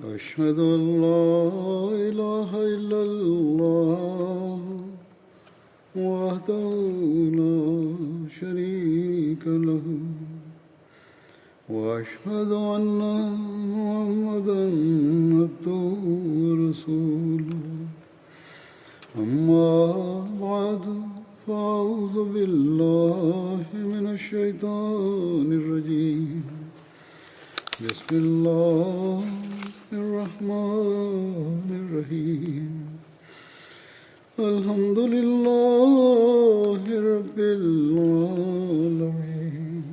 أشهد أن لا إله إلا الله وحده لا شريك له وأشهد أن محمدا عبده ورسوله أما بعد فأعوذ بالله من الشيطان الرجيم بسم الله الرحمن الرحيم الحمد لله رب العالمين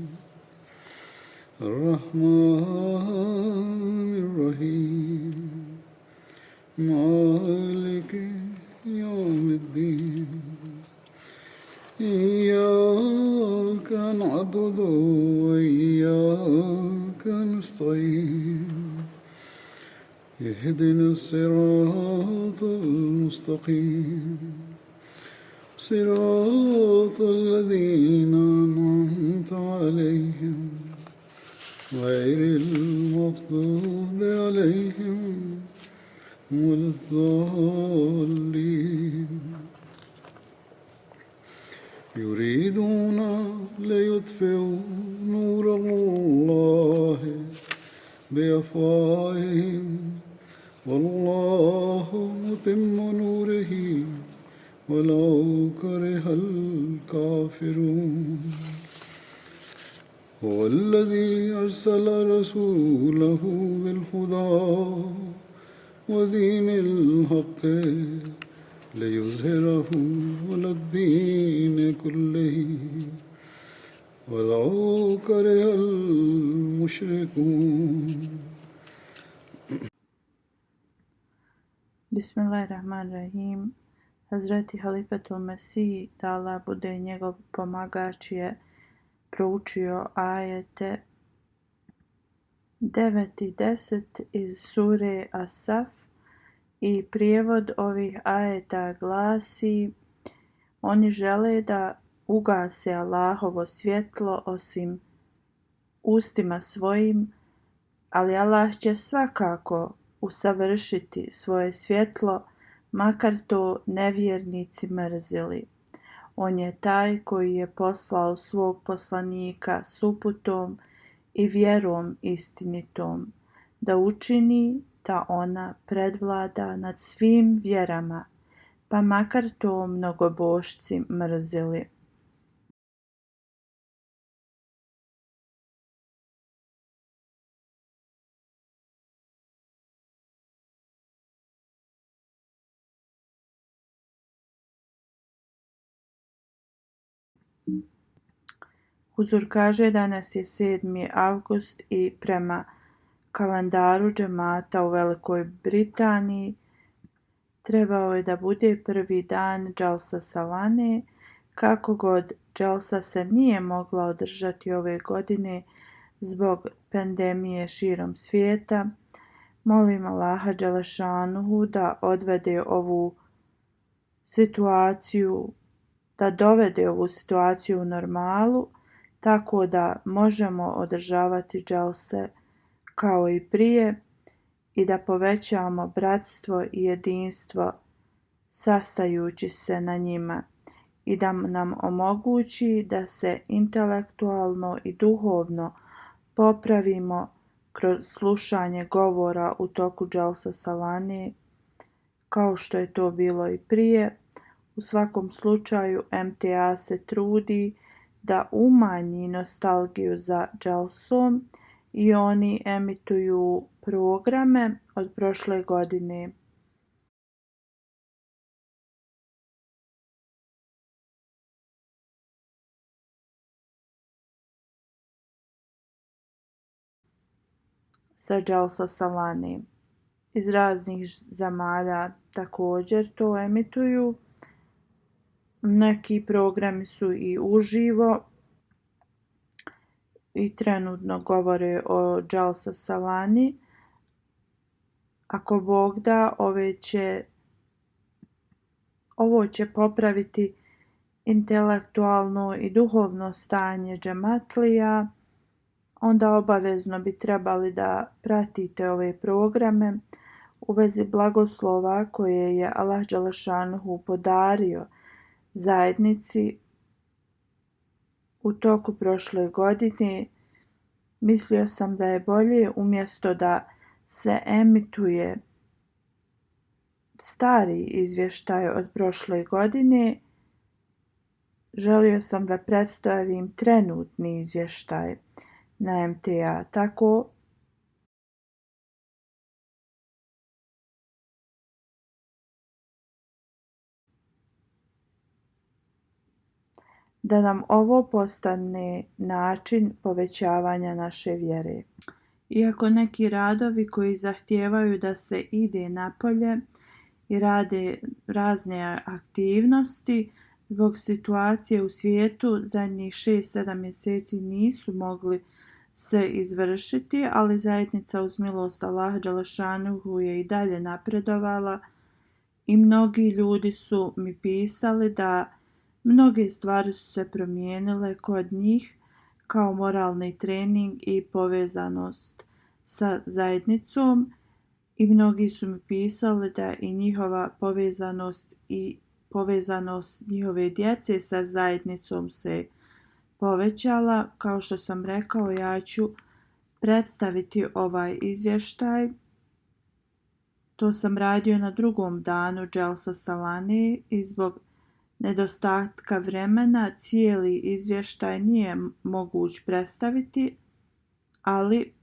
الرحمن الرحيم مالك يوم الدين إياك نعبد وإياك نستعين اهدنا الصراط المستقيم صراط الذين أنعمت عليهم غير المغضوب عليهم ولا الضالين يريدون ليطفئوا نور الله بأفواههم والله متم نوره ولو كره الكافرون هو الذي أرسل رسوله بالهدى ودين الحق ليظهره على الدين كله ولو كره المشركون. Bismillahirrahmanirrahim. Hazreti Halifatul Mesih, da Allah bude njegov pomagač, je proučio ajete 9 i 10 iz sure As-Saf i prijevod ovih ajeta glasi: Oni žele da ugase Allahovo svjetlo osim ustima svojim, ali Allah će svakako usavršiti svoje svjetlo, makar to nevjernici mrzili. On je taj koji je poslao svog poslanika s uputom i vjerom istinitom, da učini da ona predvlada nad svim vjerama, pa makar to mnogobošci mrzili. Huzur kaže danas je 7. avgust i prema kalendaru džemata u Velikoj Britaniji trebao je da bude prvi dan Džalsa Salane. Kako god, Džalsa se nije mogla održati ove godine zbog pandemije širom svijeta. Molim Allaha dželešanuhu da dovede ovu situaciju u normalu, tako da možemo održavati dželse kao i prije i da povećamo bratstvo i jedinstvo sastajući se na njima i da nam omogući da se intelektualno i duhovno popravimo kroz slušanje govora u toku džalsa salane, kao što je to bilo i prije. U svakom slučaju MTA se trudi da umanji nostalgiju za džalsom i oni emituju programe od prošle godine. Sa džalsa salane. Iz raznih zemalja također to emituju. Neki programi su i uživo i trenutno govore o džalsa salani. Ako Bog da, ovo će popraviti intelektualno i duhovno stanje džematlija, onda obavezno bi trebali da pratite ove programe u vezi blagoslova koje je Allah dželešanuhu podario zajednici u toku prošle godine. Mislio sam da je bolje umjesto da se emituje stari izvještaj od prošle godine, želio sam da predstavim trenutni izvještaj na MTA. Tako da nam ovo postane način povećavanja naše vjere. Iako neki radovi koji zahtijevaju da se ide napolje i rade razne aktivnosti, zbog situacije u svijetu zadnjih 6-7 mjeseci nisu mogli se izvršiti, ali zajednica uz milost Allaha dželešanuhu je i dalje napredovala i mnogi ljudi su mi pisali da mnoge stvari su se promijenile kod njih, kao moralni trening i povezanost sa zajednicom, i mnogi su mi pisali da i njihova povezanost njihove djece sa zajednicom se povećala. Kao što sam rekao, ja ću predstaviti ovaj izvještaj. To sam radio na drugom danu Dželsa Salane i zbog nedostatka vremena cijeli izvještaj nije moguć predstaviti, ali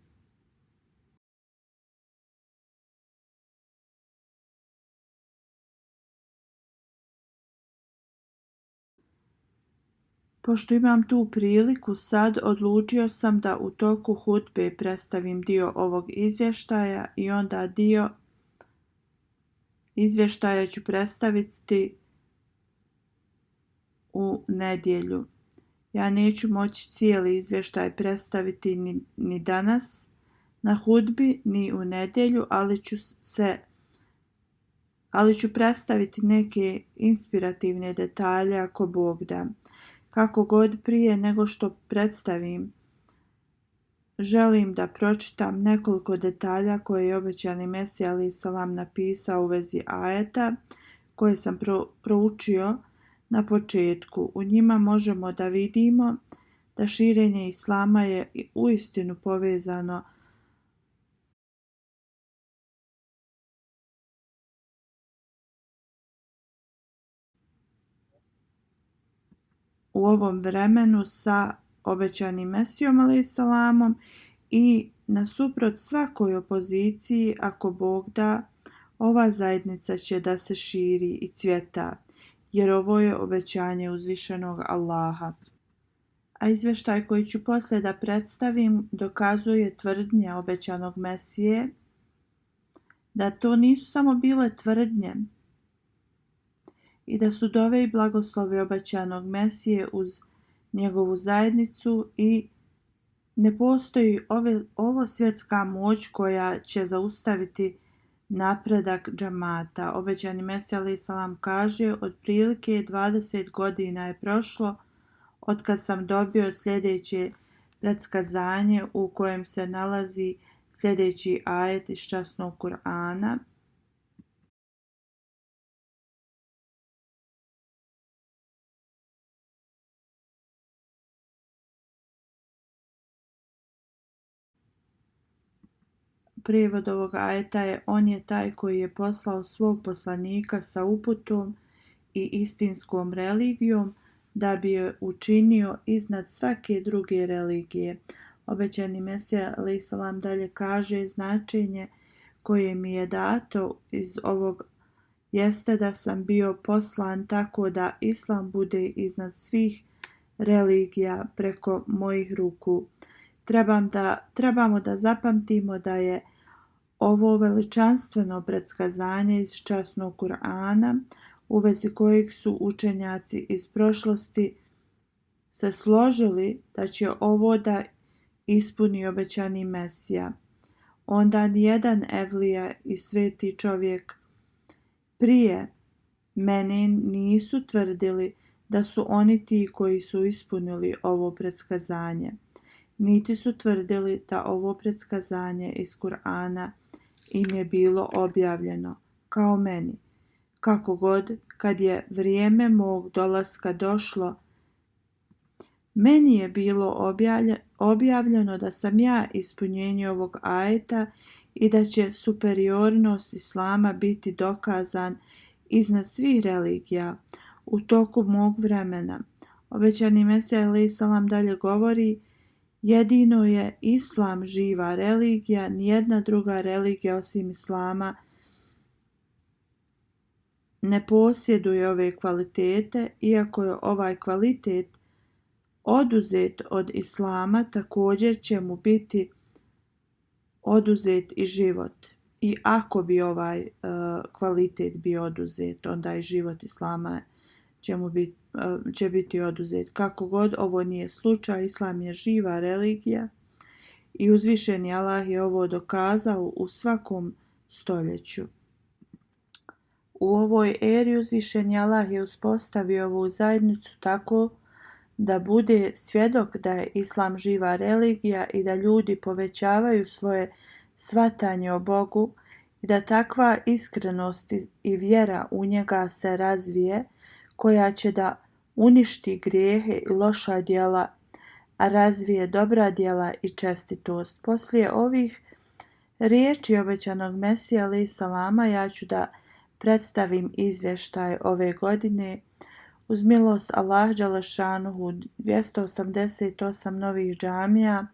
pošto imam tu priliku sad, odlučio sam da u toku hutbe predstavim dio ovog izvještaja i onda dio izvještaja ću predstaviti u nedjelju. Ja neću moći cijeli izvještaj predstaviti ni danas na hudbi, ni u nedjelju, ali ću predstaviti neke inspirativne detalje ako Bog da. Kako god, prije nego što predstavim, želim da pročitam nekoliko detalja koje je obećani Mesija alejhi selam napisao u vezi ajeta koje sam proučio na početku. U njima možemo da vidimo da širenje islama je uistinu povezano u ovom vremenu sa obećanim Mesijom alejhi selamom i nasuprot svakoj opoziciji, ako Bog da, ova zajednica će da se širi i cvjeta, jer ovo je obećanje uzvišenog Allaha. A izvještaj koji ću poslije da predstavim dokazuje tvrdnje obećanog Mesije da to nisu samo bile tvrdnje i da su dove i blagoslovi obećanog Mesije uz njegovu zajednicu i ne postoji ovo svjetska moć koja će zaustaviti napredak džamata. Obećani Mesija alejhi selam kaže: otprilike 20 godina je prošlo otkad sam dobio sljedeće predskazanje u kojem se nalazi sljedeći ajet iz časnog Kur'ana. Prijevod ovog ajeta je: on je taj koji je poslao svog poslanika sa uputom i istinskom religijom da bi je učinio iznad svake druge religije. Obećani Mesija alejhi selam dalje kaže: značenje koje mi je dato iz ovog jeste da sam bio poslan tako da islam bude iznad svih religija preko mojih ruku. Trebamo da zapamtimo da je ovo veličanstveno predskazanje iz časnog Kur'ana u vezi kojeg su učenjaci iz prošlosti se složili da će ovo da ispuni obećani Mesija. Onda nijedan evlija i sveti čovjek prije mene nisu tvrdili da su oni ti koji su ispunili ovo predskazanje. niti su tvrdili da ovo predskazanje iz Kur'ana im je bilo objavljeno, kao meni. Kako god, kad je vrijeme mog dolaska došlo, meni je bilo objavljeno da sam ja ispunjenje ovog ajeta i da će superiornost Islama biti dokazan iznad svih religija u toku mog vremena. Obećani Mesija a.s. dalje govori: jedino je Islam živa religija, nijedna druga religija osim Islama ne posjeduje ove kvalitete, iako je ovaj kvalitet oduzet od Islama, također će mu biti oduzet i život. I ako bi ovaj kvalitet bio oduzet, onda i život Islama će biti oduzet. Kako god, ovo nije slučaj, Islam je živa religija i uzvišeni Allah je ovo dokazao u svakom stoljeću. U ovoj eri uzvišeni Allah je uspostavio ovu zajednicu tako da bude svjedok da je Islam živa religija i da ljudi povećavaju svoje shvatanje o Bogu i da takva iskrenost i vjera u njega se razvije, koja će da uništi grijehe i loša djela, a razvije dobra djela i čestitost. Poslije ovih riječi obećanog Mesija a.s. ja ću da predstavim izvještaj ove godine. Uz milost Allah dželešanuhu 288 novih džamija,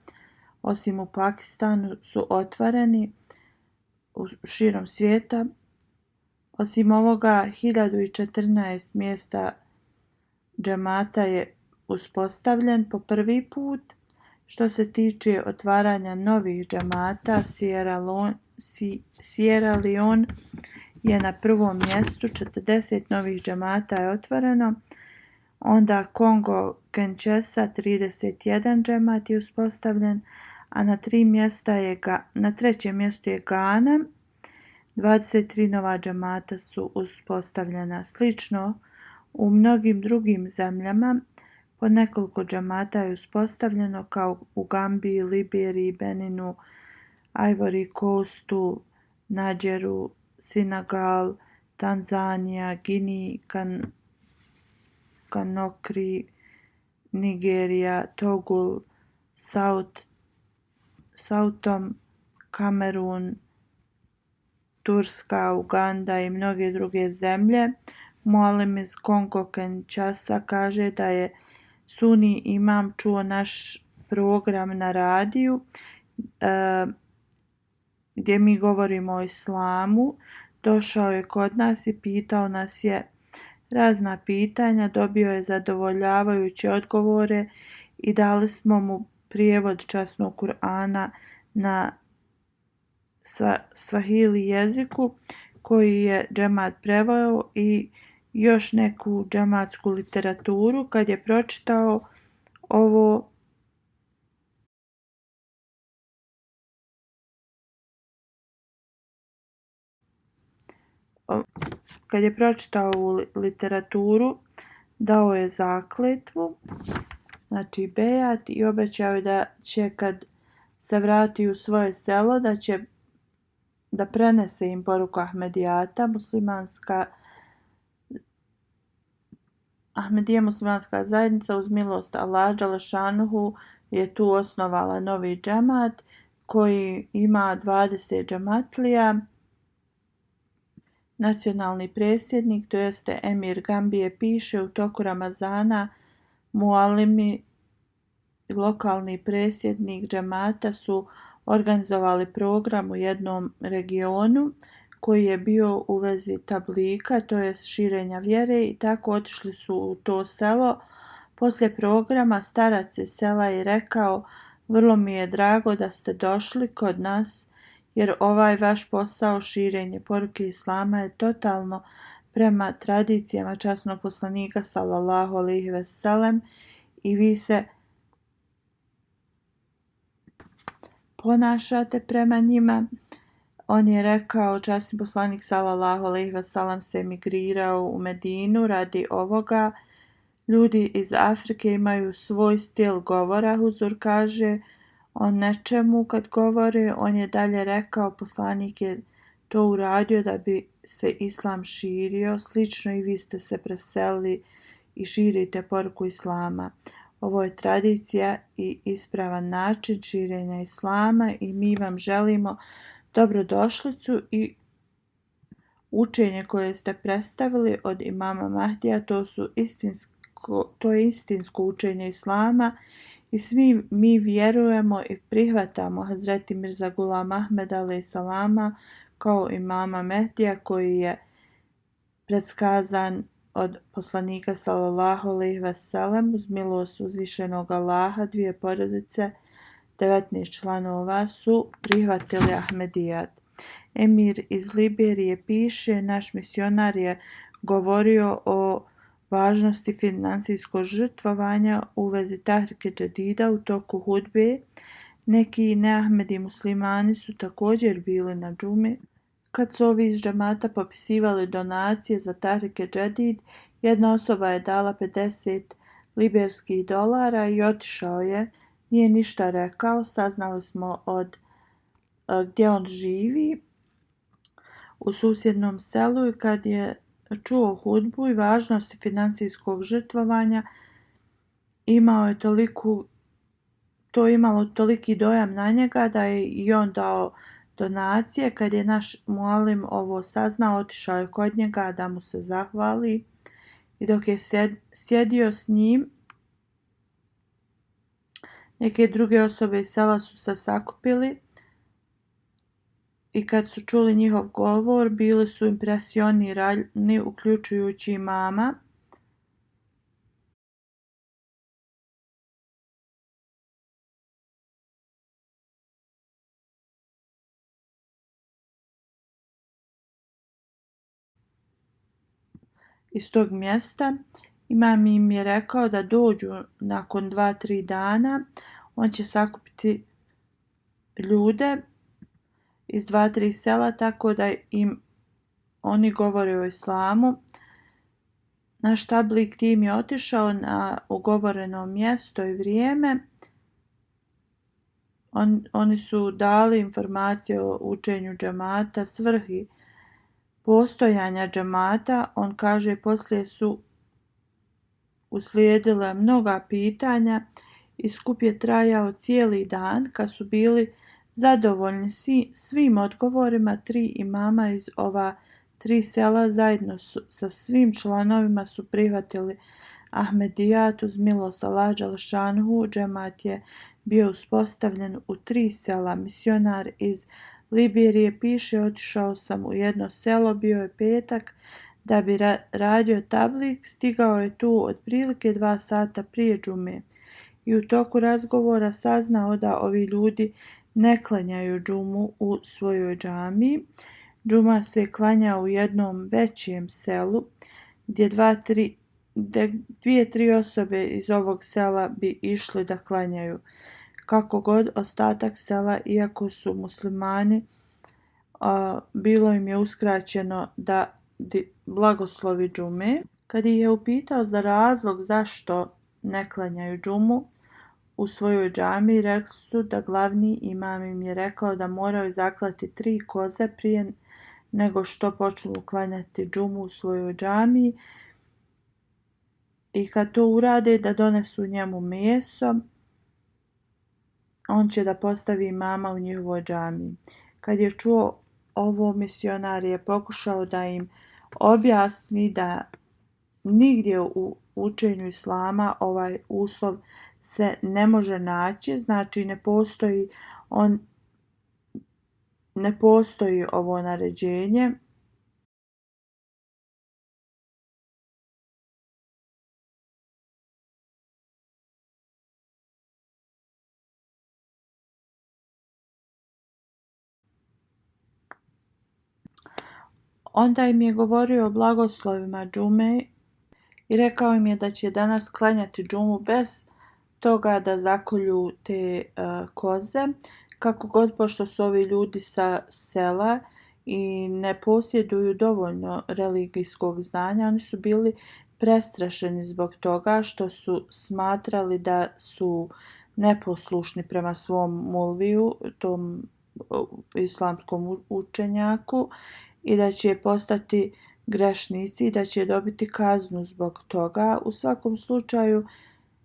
osim u Pakistanu, su otvoreni širom svijeta. Osim ovoga, 1014 mjesta džemata je uspostavljen po prvi put. Što se tiče otvaranja novih džemata, Sierra Leone je na prvom mjestu, 40 novih džemata je otvoreno. Onda Kongo Kinshasa, 31 džemat je uspostavljen, a na trećem mjestu je Gana, 23 nova džemata su uspostavljena. Slično u mnogim drugim zemljama po nekoliko džemata je uspostavljeno, kao u Gambiji, Liberiji, Beninu, Ivory Coastu, Nigeru, Senegal, Tanzanija, Gini, Conakry, Nigerija, Togul, Sautom, Kamerun, Turska, Uganda i mnoge druge zemlje. Mualim iz Kongo Kinshasa kaže da je Suni imam čuo naš program na radiju gdje mi govorimo o islamu. Došao je kod nas i pitao nas je razna pitanja, dobio je zadovoljavajuće odgovore i dali smo mu prijevod časnog Kur'ana na svahili jeziku koji je džemat preveo i još neku džematsku literaturu. Kad je pročitao ovo, ovu literaturu, dao je zakletvu, znači bejat, i obećao je da će kad se vrati u svoje selo da prenese im poruku Ahmedijata. Ahmedija muslimanska zajednica uz milost Allah dželešanuhu je tu osnovala novi džemat koji ima 20 džematlija. Nacionalni predsjednik, to jeste emir Gambije, piše: u toku Ramazana mualimi, lokalni predsjednik džemata, su organizovali program u jednom regionu koji je bio u vezi tablika, to jest širenja vjere, i tako otišli su u to selo. Poslije programa starac iz sela je rekao: vrlo mi je drago da ste došli kod nas, jer ovaj vaš posao širenje poruke Islama je totalno prema tradicijama časnog poslanika sallallahu alejhi ve sellem i vi se ponašate prema njima. On je rekao: časni poslanik sallallahu alejhi ve sellem se emigrirao u Medinu radi ovoga. Ljudi iz Afrike imaju svoj stil govora, Huzur kaže, o nečemu kad govore, on je dalje rekao, poslanik je to uradio da bi se islam širio, slično i vi ste se preselili i širite poruku islama. Ovo je tradicija i ispravan način širenja islama i mi vam želimo dobrodošlicu i učenje koje ste predstavili od imama Mahdija, to je istinsko učenje islama i svi mi vjerujemo i prihvatamo Hazreti Mirza Ghulam Ahmed a.s. kao imama Mehdija koji je predskazan od poslanika sallallahu alejhi ve sellem uz milost uzvišenog Allaha. Dvije porodice, 19 članova su prihvatili Ahmedijat. Emir iz Liberije piše, naš misionar je govorio o važnosti finansijskog žrtvovanja u vezi Tahrike Džedida u toku hudbe. Neki neahmedi muslimani su također bili na džumi. Kad su ovi iz džamata popisivali donacije za Tahrike Džedid, jedna osoba je dala 50 liberskih dolara i otišao je. Nije ništa rekao, saznali smo gdje on živi u susjednom selu i kad je čuo hudbu i važnost finansijskog žrtvovanja, to imalo toliki dojam na njega da je i on dao donacije. Kad je naš mualim ovo saznao, otišao je kod njega da mu se zahvali i dok je sjedio s njim, neke druge osobe iz sela su se sakupili i kad su čuli njihov govor, bili su impresionirani, uključujući i mama. Iz tog mjesta imam im je rekao da dođu nakon 2-3 dana. On će sakupiti ljude iz 2-3 sela tako da im oni govore o islamu. Naš tablik tim je otišao na ugovoreno mjesto i vrijeme. Oni su dali informacije o učenju džamata, svrhi postojanja džamata. On kaže, poslije su uslijedila mnoga pitanja i skup je trajao cijeli dan. Kad su bili zadovoljni svim odgovorima, 3 imama iz ova 3 sela zajedno sa svim članovima su prihvatili Ahmedijat uz milost Allaha dželešanohu. Džemat je bio uspostavljen u 3 sela. Misionar iz Liberije piše, otišao sam u jedno selo, bio je petak, da bi radio tablik. Stigao je tu otprilike 2 sata prije džume i u toku razgovora saznao da ovi ljudi ne klanjaju džumu u svojoj džamiji. Džuma se klanja u jednom većem selu gdje 2-3 osobe iz ovog sela bi išli da klanjaju. Kako god, ostatak sela, iako su muslimani, bilo im je uskraćeno da blagoslovi džume. Kad ih je upitao za razlog zašto ne klanjaju džumu u svojoj džamiji, rekli su da glavni imam im je rekao da moraju zaklati 3 koze prije nego što počnu klanjati džumu u svojoj džamiji i kad to urade da donesu njemu meso, on će da postavi imama u njihovoj džamiji. Kad je čuo ovo, misionar je pokušao da im objasni da nigdje u učenju islama ovaj uslov se ne može naći, znači ne postoji ovo naređenje. Onda im je govorio o blagoslovima džume i rekao im je da će danas klanjati džumu bez toga da zakolju te koze. Kako god, pošto su ovi ljudi sa sela i ne posjeduju dovoljno religijskog znanja, oni su bili prestrašeni zbog toga što su smatrali da su neposlušni prema svom mulviju, tom islamskom učenjaku, i da će postati grešnici i da će dobiti kaznu zbog toga. U svakom slučaju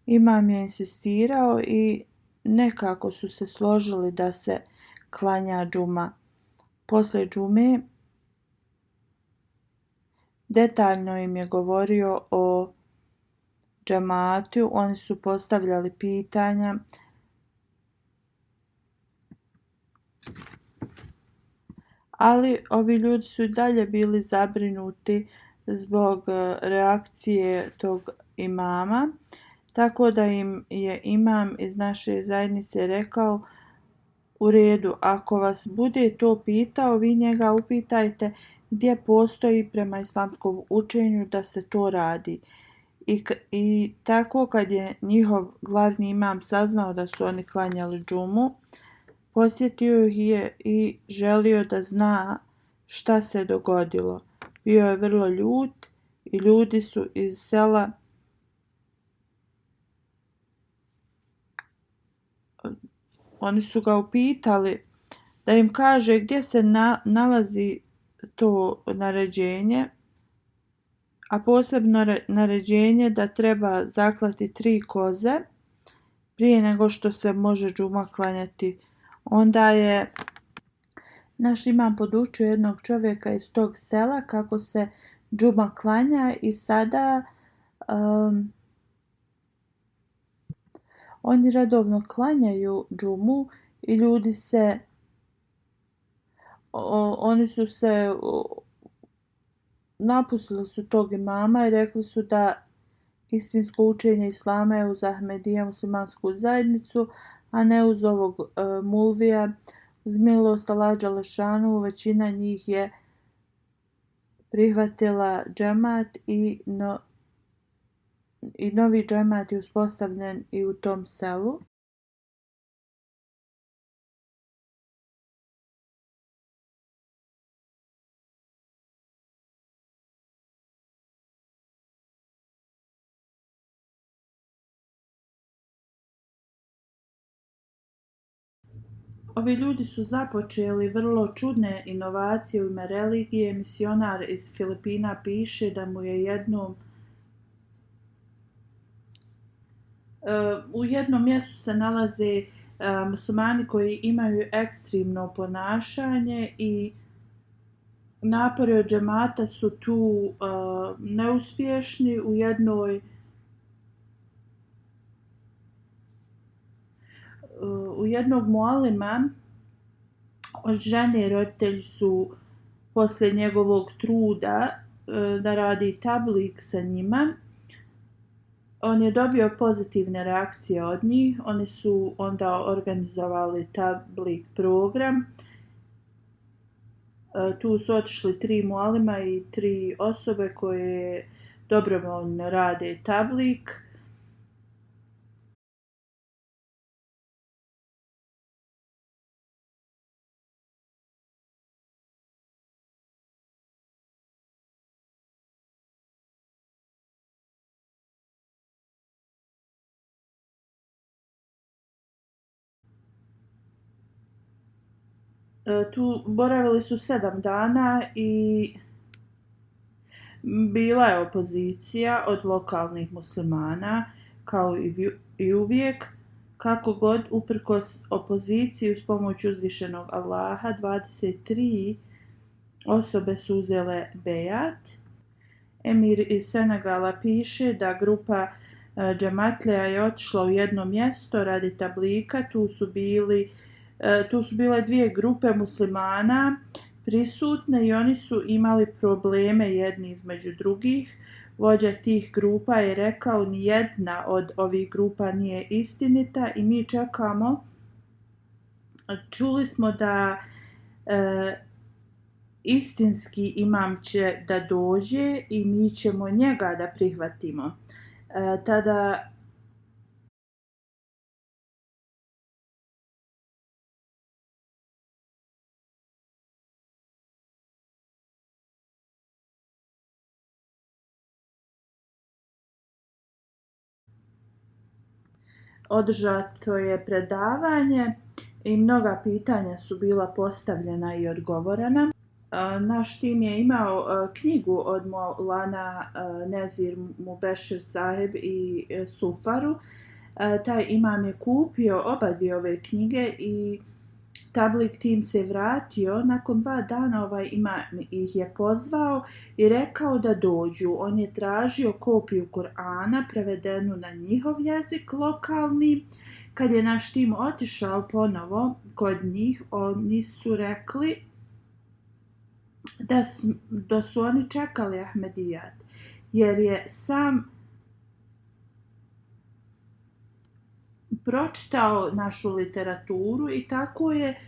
imam je insistirao i nekako su se složili da se klanja džuma. Poslije džume detaljno im je govorio o džematu, oni su postavljali pitanja. Ali ovi ljudi su i dalje bili zabrinuti zbog reakcije tog imama, tako da im je imam iz naše zajednice rekao: u redu, ako vas bude to pitao, vi njega upitajte gdje postoji prema islamskom učenju da se to radi. I tako kad je njihov glavni imam saznao da su oni klanjali džumu, posjetio ih je i želio da zna šta se dogodilo. Bio je vrlo ljut i ljudi su iz sela oni su ga upitali da im kaže gdje se nalazi to naređenje, a posebno naređenje da treba zaklati 3 koze prije nego što se može džuma klanjati. Onda je naš imam podučio jednog čovjeka iz tog sela kako se džuma klanja i sada oni redovno klanjaju džumu i ljudi se oni su se napustili su tog imama i rekli su da istinsko učenje islama je uz Ahmedija muslimansku zajednicu, a ne uz ovog mulvija. Uz milost Allaha dželešanu većina njih je prihvatila džemat i novi džemat je uspostavljen i u tom selu. Ovi ljudi su započeli vrlo čudne inovacije u ime religije. Misionar iz Filipina piše da mu je u jednom mjestu se nalaze muslimani koji imaju ekstremno ponašanje i napori od džemata su tu neuspješni. U jednog mualima od žene roditelji su poslije njegovog truda da radi tablik sa njima. On je dobio pozitivne reakcije od njih. Oni su onda organizovali tablik program. Tu su otišli 3 mualima i 3 osobe koje dobrovoljno rade tablik. Tu boravili su 7 dana i bila je opozicija od lokalnih muslimana, kao i uvijek. Kako god, uprkos opoziciji, uz pomoć uzvišenog Allaha, 23 osobe su uzele bejat. Emir iz Senegala piše da grupa džematlija je otišla u jedno mjesto radi tablika. Tu su bile 2 grupe muslimana prisutne i oni su imali probleme jedni između drugih. Vođa tih grupa je rekao: nijedna od ovih grupa nije istinita i mi čekamo. Čuli smo da istinski imam će da dođe i mi ćemo njega da prihvatimo. Tada održato je predavanje i mnoga pitanja su bila postavljena i odgovorena. Naš tim je imao knjigu od Maulana Nezir Mubešir Saheb i Sufaru. Taj imam je kupio oba dvije ove knjige i Tablik tim se vratio. Nakon 2 dana ovaj imam ih je pozvao i rekao da dođu. On je tražio kopiju Kur'ana prevedenu na njihov jezik lokalni. Kad je naš tim otišao ponovo kod njih, oni su rekli da su oni čekali Ahmedijat, jer je sam pročitao našu literaturu i tako je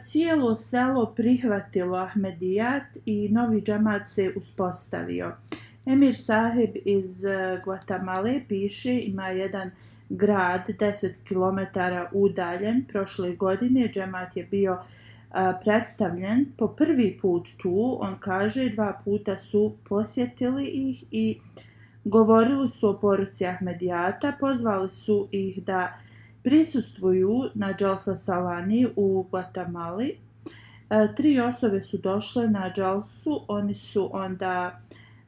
cijelo selo prihvatilo Ahmedijat i novi džemat se uspostavio. Emir Sahib iz Guatemale piše, ima jedan grad 10 km udaljen. Prošle godine džemat je bio predstavljen po prvi put tu. On kaže 2 puta su posjetili ih i govorili su o poruci Ahmedijata, pozvali su ih da prisustvuju na Džalsa Salani u Guatemali. 3 osobe su došle na Džalsu, oni su onda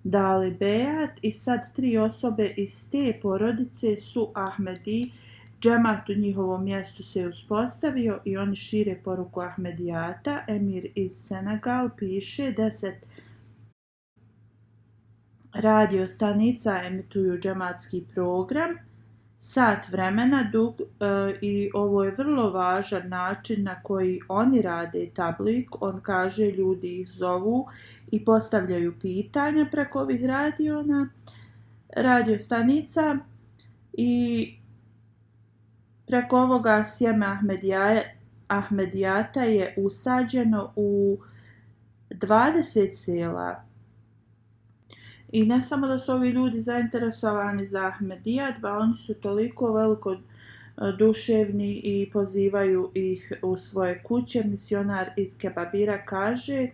dali bejat i sad 3 osobe iz te porodice su Ahmedi. Džemat u njihovom mjestu se uspostavio i oni šire poruku Ahmedijata. Emir iz Senegal piše 10 radio stanica emituju džematski program, sat vremena dug i ovo je vrlo važan način na koji oni rade tablik. On kaže ljudi ih zovu i postavljaju pitanja preko ovih radio stanica i preko ovoga sjeme Ahmedijata je usađeno u 20 sela. I ne samo da su ovi ljudi zainteresovani za Ahmedijat, oni su toliko velikoduševni i pozivaju ih u svoje kuće. Misionar iz Kebabira kaže,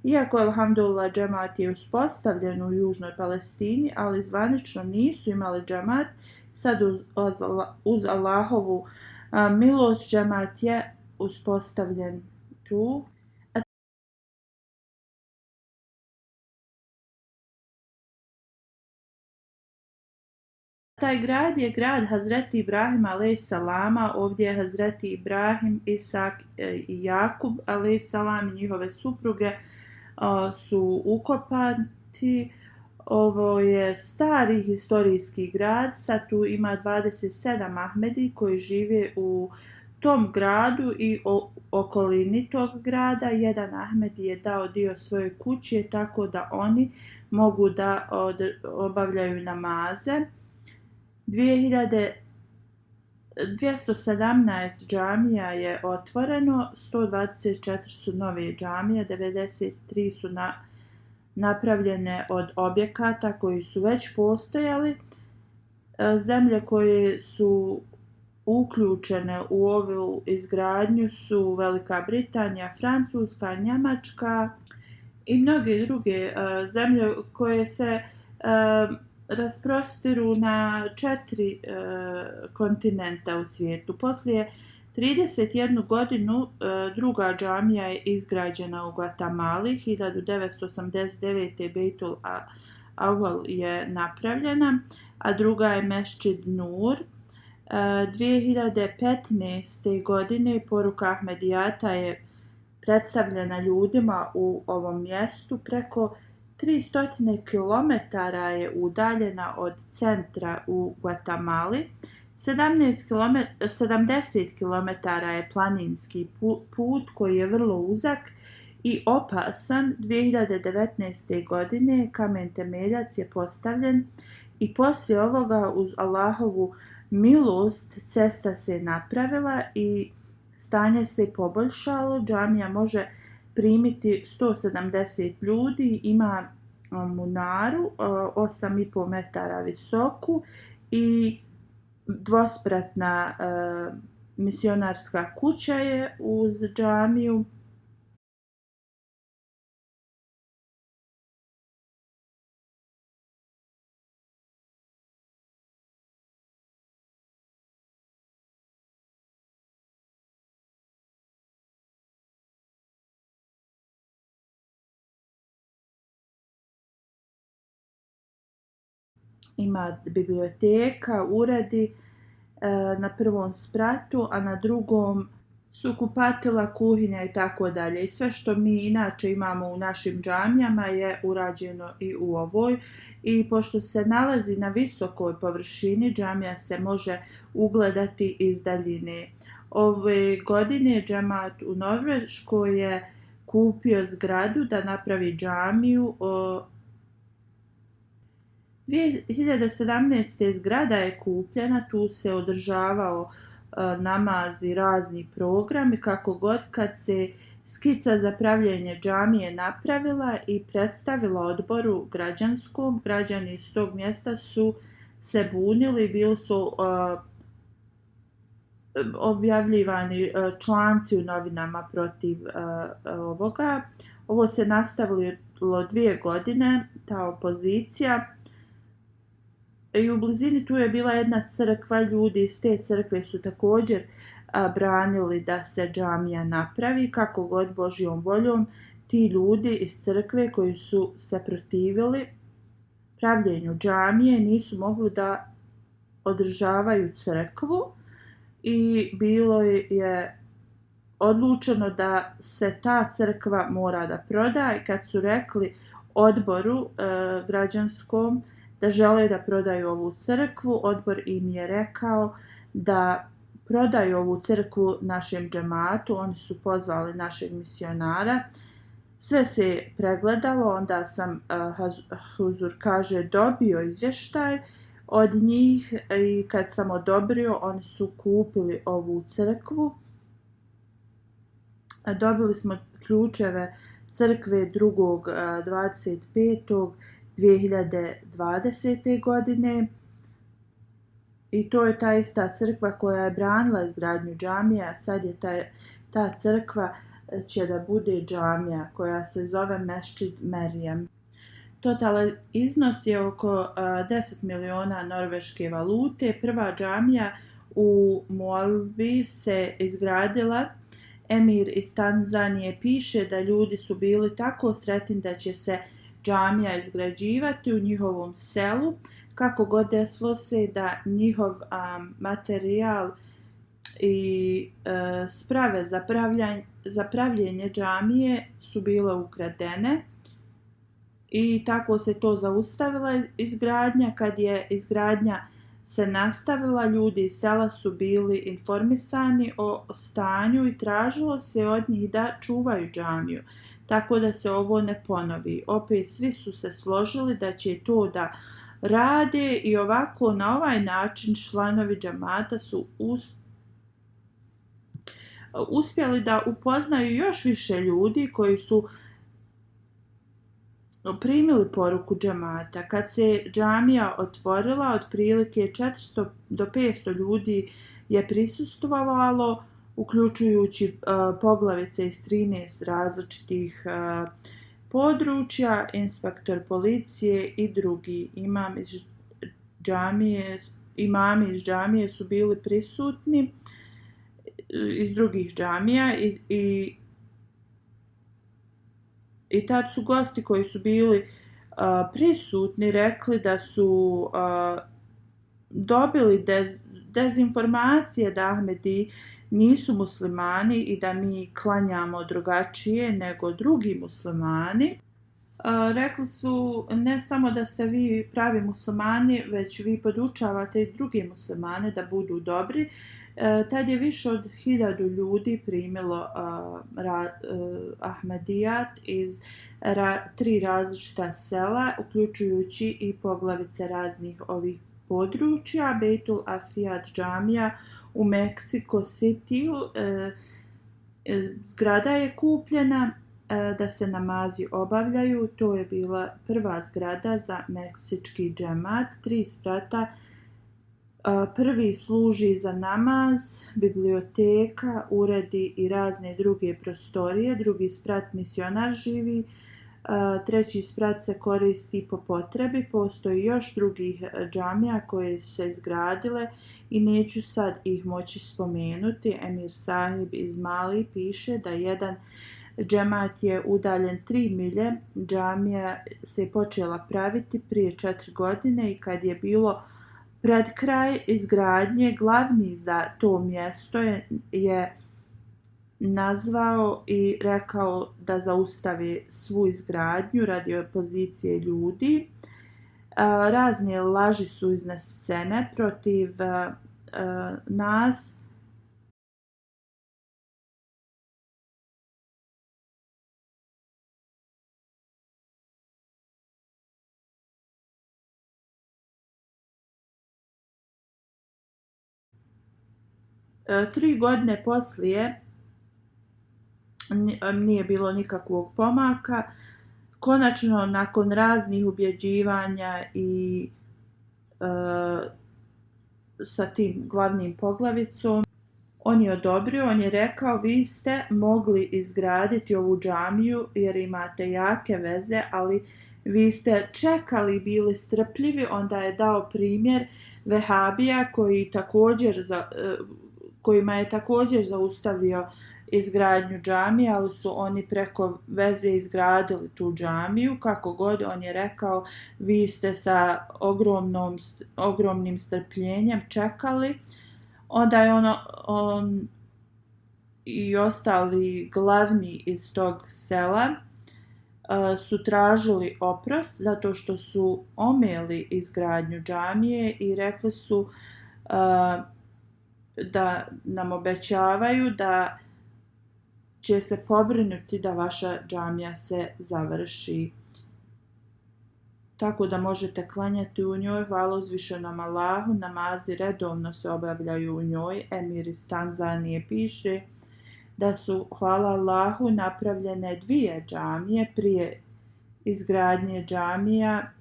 iako alhamdulillah džemat je uspostavljen u južnoj Palestini, ali zvanično nisu imali džemat, sad uz Allahovu milost džemat je uspostavljen tu. Taj grad je grad Hazreti Ibrahima a.s. Ovdje je Hazreti Ibrahim, Isak i Jakub a.s. i njihove supruge su ukopani. Ovo je stari historijski grad, sad tu ima 27 Ahmedi koji žive u tom gradu i okolini tog grada. Jedan Ahmedi je dao dio svoje kuće tako da oni mogu da obavljaju namaze. 2217 džamija je otvoreno, 124 su nove džamije, 93 su napravljene od objekata koji su već postojali. Zemlje koje su uključene u ovu izgradnju su Velika Britanija, Francuska, Njemačka i mnoge druge zemlje koje se rasprostiru na 4 kontinenta u svijetu. Poslije 31 godinu druga džamija je izgrađena u Guatemali. 1989. Bejtul Awal je napravljena, a druga je Mešćid Nur. 2015. godine poruka Ahmedijata je predstavljena ljudima u ovom mjestu. Preko 300 km je udaljena od centra u Guatemali. 70 km je planinski put koji je vrlo uzak i opasan. 2019. godine kamen temeljac je postavljen i poslije ovoga uz Allahovu milost cesta se napravila i stanje se poboljšalo. Džamija može primiti 170 ljudi, ima munaru 8,5 metara visoku i dvospratna misionarska kuća je uz džamiju. ima biblioteka, uredi na prvom spratu, a na drugom su kupatila, kuhinja i tako dalje. I sve što mi inače imamo u našim džamijama je urađeno i u ovoj. I pošto se nalazi na visokoj površini, džamija se može ugledati iz daljine. Ove godine džemat u Norveškoj je kupio zgradu da napravi džamiju. 2017. zgrada je kupljena, tu se održavao namaz i razni programi, kako god. Kad se skica za pravljenje džamije napravila i predstavila odboru građanskom, građani iz tog mjesta su se bunili, bili su objavljivani članci u novinama protiv ovoga. Ovo se nastavilo 2 godine, ta opozicija. I u blizini tu je bila jedna crkva, ljudi iz te crkve su također branili da se džamija napravi, kako god Božjom voljom. Ti ljudi iz crkve koji su se protivili pravljenju džamije nisu mogli da održavaju crkvu i bilo je odlučeno da se ta crkva mora da proda. I kad su rekli odboru građanskom da žele da prodaju ovu crkvu, odbor im je rekao da prodaju ovu crkvu našem džematu. Oni su pozvali našeg misionara. Sve se pregledalo, onda sam, Huzur kaže, dobio izvještaj od njih i kad sam odobrio, oni su kupili ovu crkvu. Dobili smo ključeve crkve 2.25.2020. godine i to je ta ista crkva koja je branila izgradnju džamija. Sad je ta crkva će da bude džamija koja se zove Mesdžid Merijem. Totalan iznos je oko 10 miliona norveške valute. Prva džamija u Molvi se izgradila. Emir iz Tanzanije piše da ljudi su bili tako sretni da će se džamija izgrađivati u njihovom selu. Kako god desilo se da njihov materijal i sprave za pravljenje džamije su bile ukradene i tako se to zaustavila izgradnja. Kad je izgradnja se nastavila, ljudi iz sela su bili informisani o stanju i tražilo se od njih da čuvaju džamiju, tako da se ovo ne ponovi. Opet svi su se složili da će to da rade i ovako na ovaj način članovi džamata su uspjeli da upoznaju još više ljudi koji su primili poruku džamata. Kad se džamija otvorila, otprilike 400 do 500 ljudi je prisustvovalo, uključujući poglavice iz 13 različitih područja, inspektor policije i drugi. Imami iz džamije su bili prisutni iz drugih džamija i tad su gosti koji su bili prisutni rekli da su dobili dezinformacije da Ahmedi nisu muslimani i da mi klanjamo drugačije nego drugi muslimani. Rekli su ne samo da ste vi pravi muslimani, već vi podučavate i druge muslimane da budu dobri. Tad je više od 1000 ljudi primilo Ahmedijat iz 3 različita sela, uključujući i poglavice raznih ovih područja. Beitul Afijat džamija u Mexico Cityu, zgrada je kupljena da se namazi obavljaju. To je bila prva zgrada za meksički džemat, 3 sprata. Prvi služi za namaz, biblioteka, uredi i razne druge prostorije. Drugi sprat misionar živi. Treći sprat se koristi po potrebi. Postoji još drugih džamija koje su se izgradile i neću sad ih moći spomenuti. Emir Sahib iz Mali piše da jedan Džemat je udaljen 3 milje, džamija se počela praviti prije 4 godine i kad je bilo pred kraj izgradnje, glavni za to mjesto je nazvao i rekao da zaustavi svu izgradnju radi opozicije ljudi. Razne laži su iznesene protiv nas. Tri godine poslije nije bilo nikakvog pomaka. Konačno, nakon raznih ubjeđivanja i sa tim glavnim poglavicom, on je odobrio, on je rekao vi ste mogli izgraditi ovu džamiju jer imate jake veze, ali vi ste čekali, bili strpljivi. Onda je dao primjer Vehabija kojima je također zaustavio izgradnju džamije, ali su oni preko veze izgradili tu džamiju. Kako god, on je rekao vi ste sa ogromnim strpljenjem čekali. Onda je on i ostali glavni iz tog sela su tražili oprost zato što su omeli izgradnju džamije i rekli su da nam obećavaju da će se pobrinuti da vaša džamija se završi. Tako da možete klanjati u njoj. Hvala uzvišenom Allahu, namazi redovno se obavljaju u njoj. Emir iz Tanzanije piše da su, hvala Allahu, napravljene 2 džamije prije izgradnje džamija.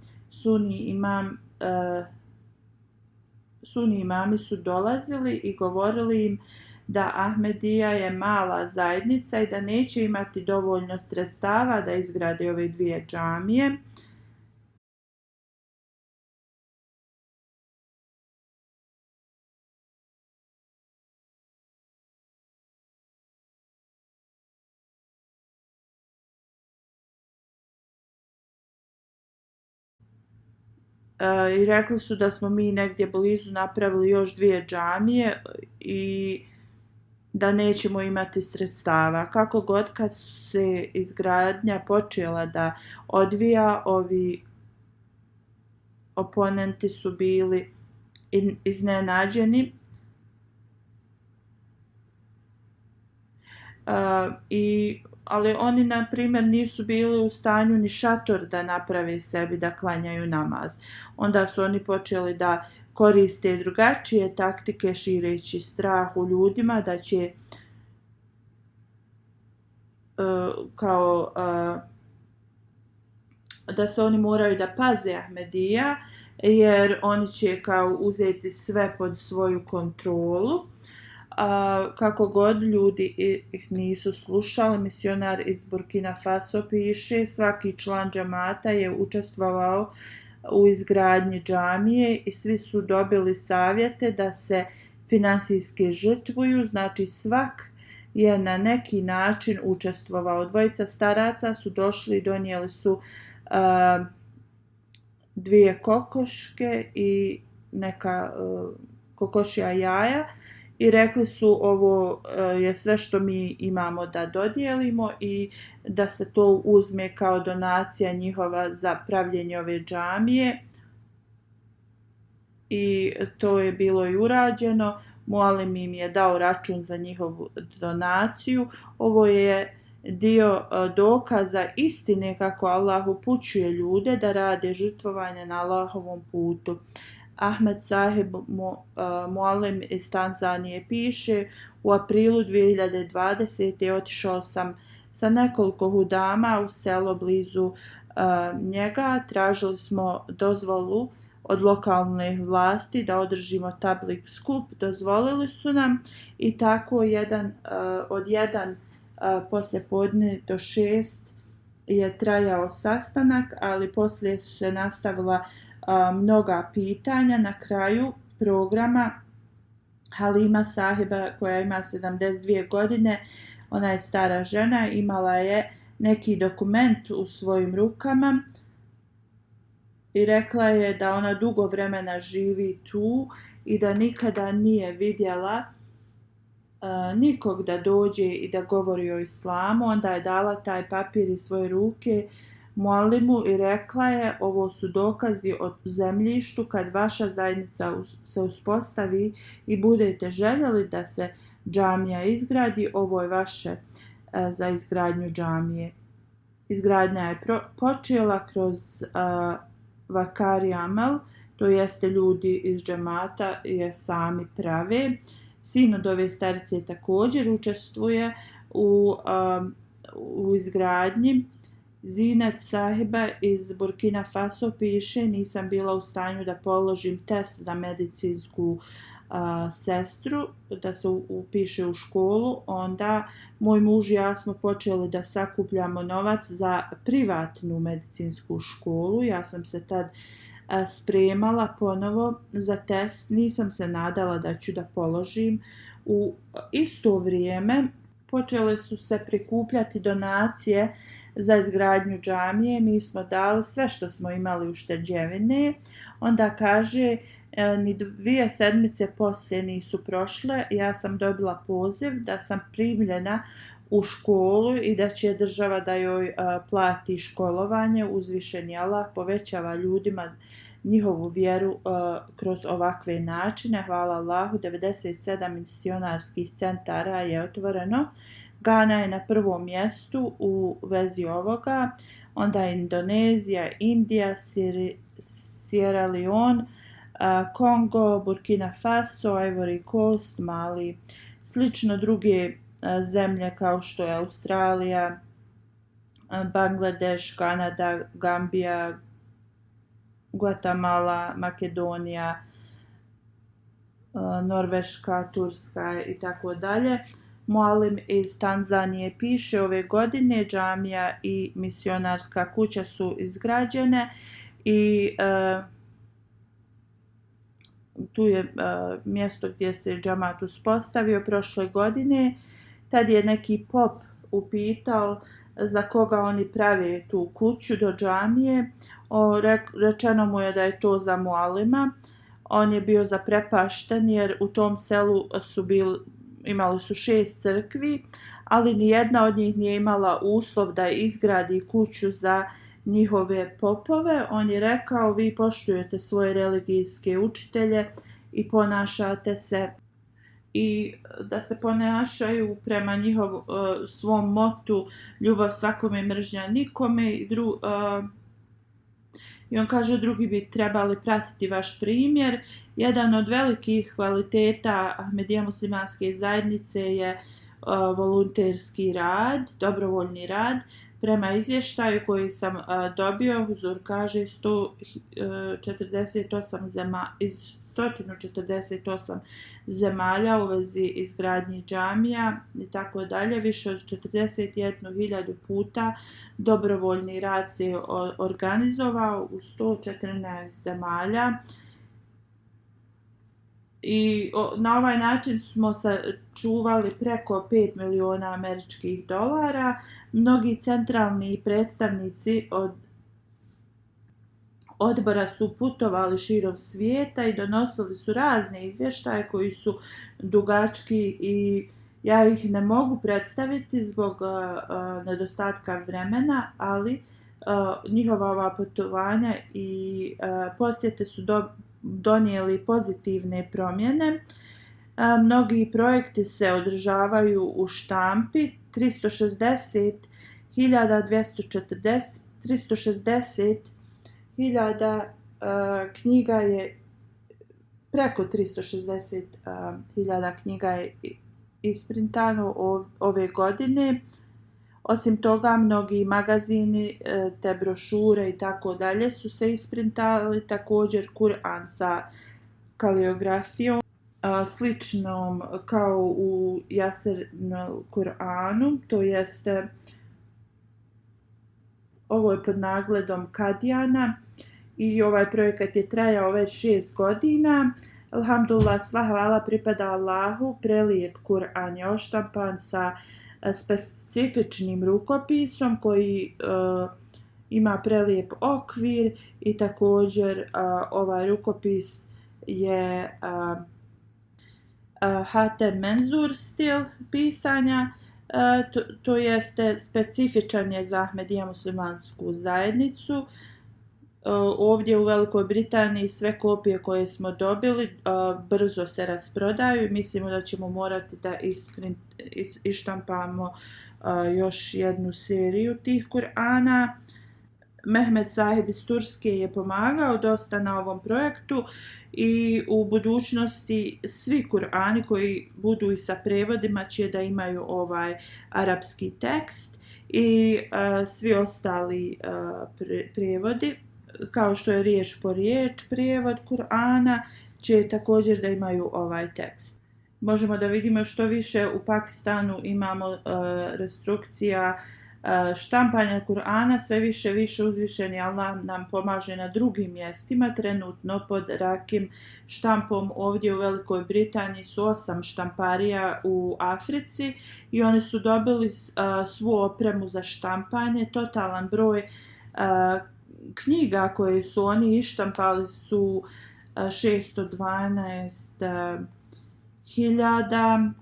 Suni imami su dolazili i govorili im da Ahmedija je mala zajednica i da neće imati dovoljno sredstava da izgrade ove 2 džamije. I rekli su da smo mi negdje blizu napravili još 2 džamije i da nećemo imati sredstava. Kako god, kad se izgradnja počela da odvija, ovi oponenti su bili iznenađeni. Ali oni, na primjer, nisu bili u stanju ni šator da naprave sebi da klanjaju namaz. Onda su oni počeli da koriste drugačije taktike šireći strah u ljudima da će da se oni moraju da paze Ahmedija jer oni će kao uzeti sve pod svoju kontrolu. Kako god, ljudi ih nisu slušali. Misionar iz Burkina Faso piše svaki član džamata je učestvovao u izgradnji džamije i svi su dobili savjete da se finansijski žrtvuju, znači svak je na neki način učestvovao. 2 staraca su došli i donijeli su 2 kokoške i neka kokošja jaja i rekli su ovo je sve što mi imamo da dodijelimo i da se to uzme kao donacija njihova za pravljenje ove džamije. I to je bilo i urađeno. Mualim im je dao račun za njihovu donaciju. Ovo je dio dokaza istine kako Allah upućuje ljude da rade žrtvovanje na Allahovom putu. Ahmed Sahib Mualim iz Tanzanije piše u aprilu 2020. otišao sam sa nekoliko hudama u selo blizu njega. Tražili smo dozvolu od lokalne vlasti da održimo tablik skup. Dozvolili su nam i tako od 1 poslijepodne do 6 je trajao sastanak, ali poslije su se nastavila mnoga pitanja. Na kraju programa Halima Sahiba, koja ima 72 godine, Ona je stara žena, imala je neki dokument u svojim rukama i rekla je da ona dugo vremena živi tu i da nikada nije vidjela nikog da dođe i da govori o islamu. Onda je dala taj papir iz svoje ruke muallimu i rekla je: ovo su dokazi o zemljištu, kad vaša zajednica se uspostavi i budete željeli da se džamija izgradi, ovo je vaše za izgradnju džamije. Izgradnja je počela kroz vakari amel, to jeste ljudi iz džemata je sami prave. Sin od ove starice također učestvuje u izgradnji. Zinet Sahiba iz Burkina Faso piše: nisam bila u stanju da položim test za medicinsku sestru, da se upiše u školu. Onda moj muž i ja smo počeli da sakupljamo novac za privatnu medicinsku školu. Ja sam se tad spremala ponovo za test, nisam se nadala da ću da položim. U isto vrijeme počele su se prikupljati donacije za izgradnju džamije. Mi smo dali sve što smo imali ušteđevine. Onda kaže, ni 2 sedmice poslije nisu prošle, ja sam dobila poziv da sam primljena u školu i da će država da joj plati školovanje. Uzvišeni Allah povećava ljudima njihovu vjeru kroz ovakve načine. Hvala Allahu, 97 misionarskih centara je otvoreno. Gana je na prvom mjestu u vezi ovoga, onda Indonezija, Indija, Sierra Leone, Kongo, Burkina Faso, Ivory Coast, Mali. Slično druge zemlje kao što je Australija, Bangladeš, Kanada, Gambija, Guatemala, Makedonija, Norveška, Turska i tako dalje. Muallim iz Tanzanije piše: ove godine džamija i misionarska kuća su izgrađene i tu je mjesto gdje se džamat uspostavio prošle godine. Tad je neki pop upitao za koga oni prave tu kuću do džamije. Rečeno mu je da je to za muallima. On je bio zaprepašten jer u tom selu imali su 6 crkvi, ali nijedna od njih nije imala uslov da izgradi kuću za njihove popove. On je rekao: vi poštujete svoje religijske učitelje i ponašate se i da se ponašaju prema svom motu ljubav svakome, mržnja nikome. I on kaže: drugi bi trebali pratiti vaš primjer. Jedan od velikih kvaliteta Ahmedija muslimanske zajednice je volonterski rad, dobrovoljni rad. Prema izvještaju koji sam dobio, Huzur kaže, 148 zemalja u vezi izgradnji džamija i tako dalje. Više od 41.000 puta dobrovoljni rad se organizovao u 114 zemalja. I na ovaj način smo sačuvali preko 5 miliona američkih dolara. Mnogi centralni predstavnici od odbora su putovali širom svijeta i donosili su razne izvještaje koji su dugački i ja ih ne mogu predstaviti zbog nedostatka vremena, ali njihova ova putovanja i posjete su donijeli pozitivne promjene. Mnogi projekti se održavaju u štampi. 360.000 knjiga je, preko 360.000 knjiga je isprintano ove godine. Osim toga, mnogi magazini te brošure i tako dalje su se isprintali. Također Kur'an sa kaligrafijom sličnom kao u Jasirnom Kur'anu, to jeste ovo je pod nagledom Kadijana i ovaj projekat je trajao već 6 godina. Alhamdulillah, sva hvala pripada Allahu, prelijep Kur'an je oštampan sa specifičnim rukopisom koji ima prelijep okvir i također ovaj rukopis je Hatem Menzur stil pisanja, to jeste specifičan je za Ahmedija muslimansku zajednicu. Ovdje u Velikoj Britaniji sve kopije koje smo dobili brzo se rasprodaju i mislimo da ćemo morati da ištampamo još jednu seriju tih Kur'ana. Mehmed Sahib iz Turske je pomagao dosta na ovom projektu i u budućnosti svi Kur'ani koji budu i sa prevodima će da imaju ovaj arapski tekst i svi ostali prijevodi, kao što je riječ po riječ prijevod Kur'ana, će također da imaju ovaj tekst. Možemo da vidimo što više u Pakistanu imamo restrikcija štampanja Kur'ana, sve više uzvišeni Allah nam pomaže na drugim mjestima. Trenutno pod Rakim štampom ovdje u Velikoj Britaniji su 8 štamparija u Africi i oni su dobili svu opremu za štampanje. Totalan broj knjiga koje su oni ištampali su 612.000.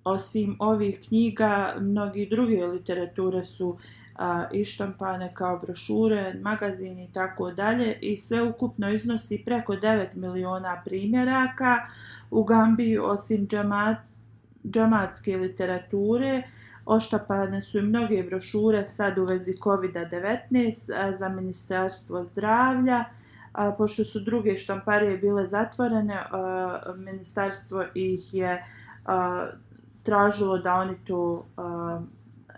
Osim ovih knjiga, mnogi druge literature su ištampane kao brošure, magazini i tako dalje i sve ukupno iznosi preko 9 miliona primjeraka. U Gambiji osim džamatske literature oštampane su i mnoge brošure sad u vezi COVID-19 za Ministarstvo zdravlja. Pošto su druge štamparije bile zatvorene, ministarstvo ih je tražilo da oni to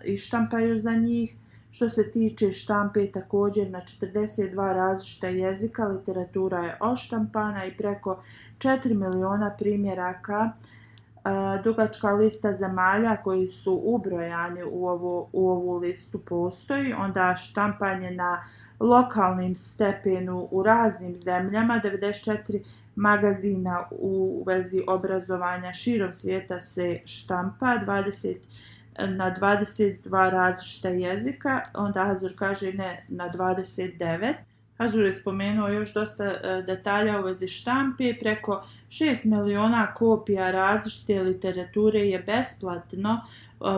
ištampaju za njih. Što se tiče štampe, također na 42 različita jezika literatura je oštampana i preko 4 miliona primjeraka. Dugačka lista zemalja koji su ubrojani u ovu listu postoji. Onda štampanje na lokalnim stepenu u raznim zemljama, 94 magazina u vezi obrazovanja širom svijeta se štampa, na 22 različita jezika, onda Hazur kaže ne, na 29. Hazur je spomenuo još dosta detalja u vezi štampe, preko 6 miliona kopija različite literature je besplatno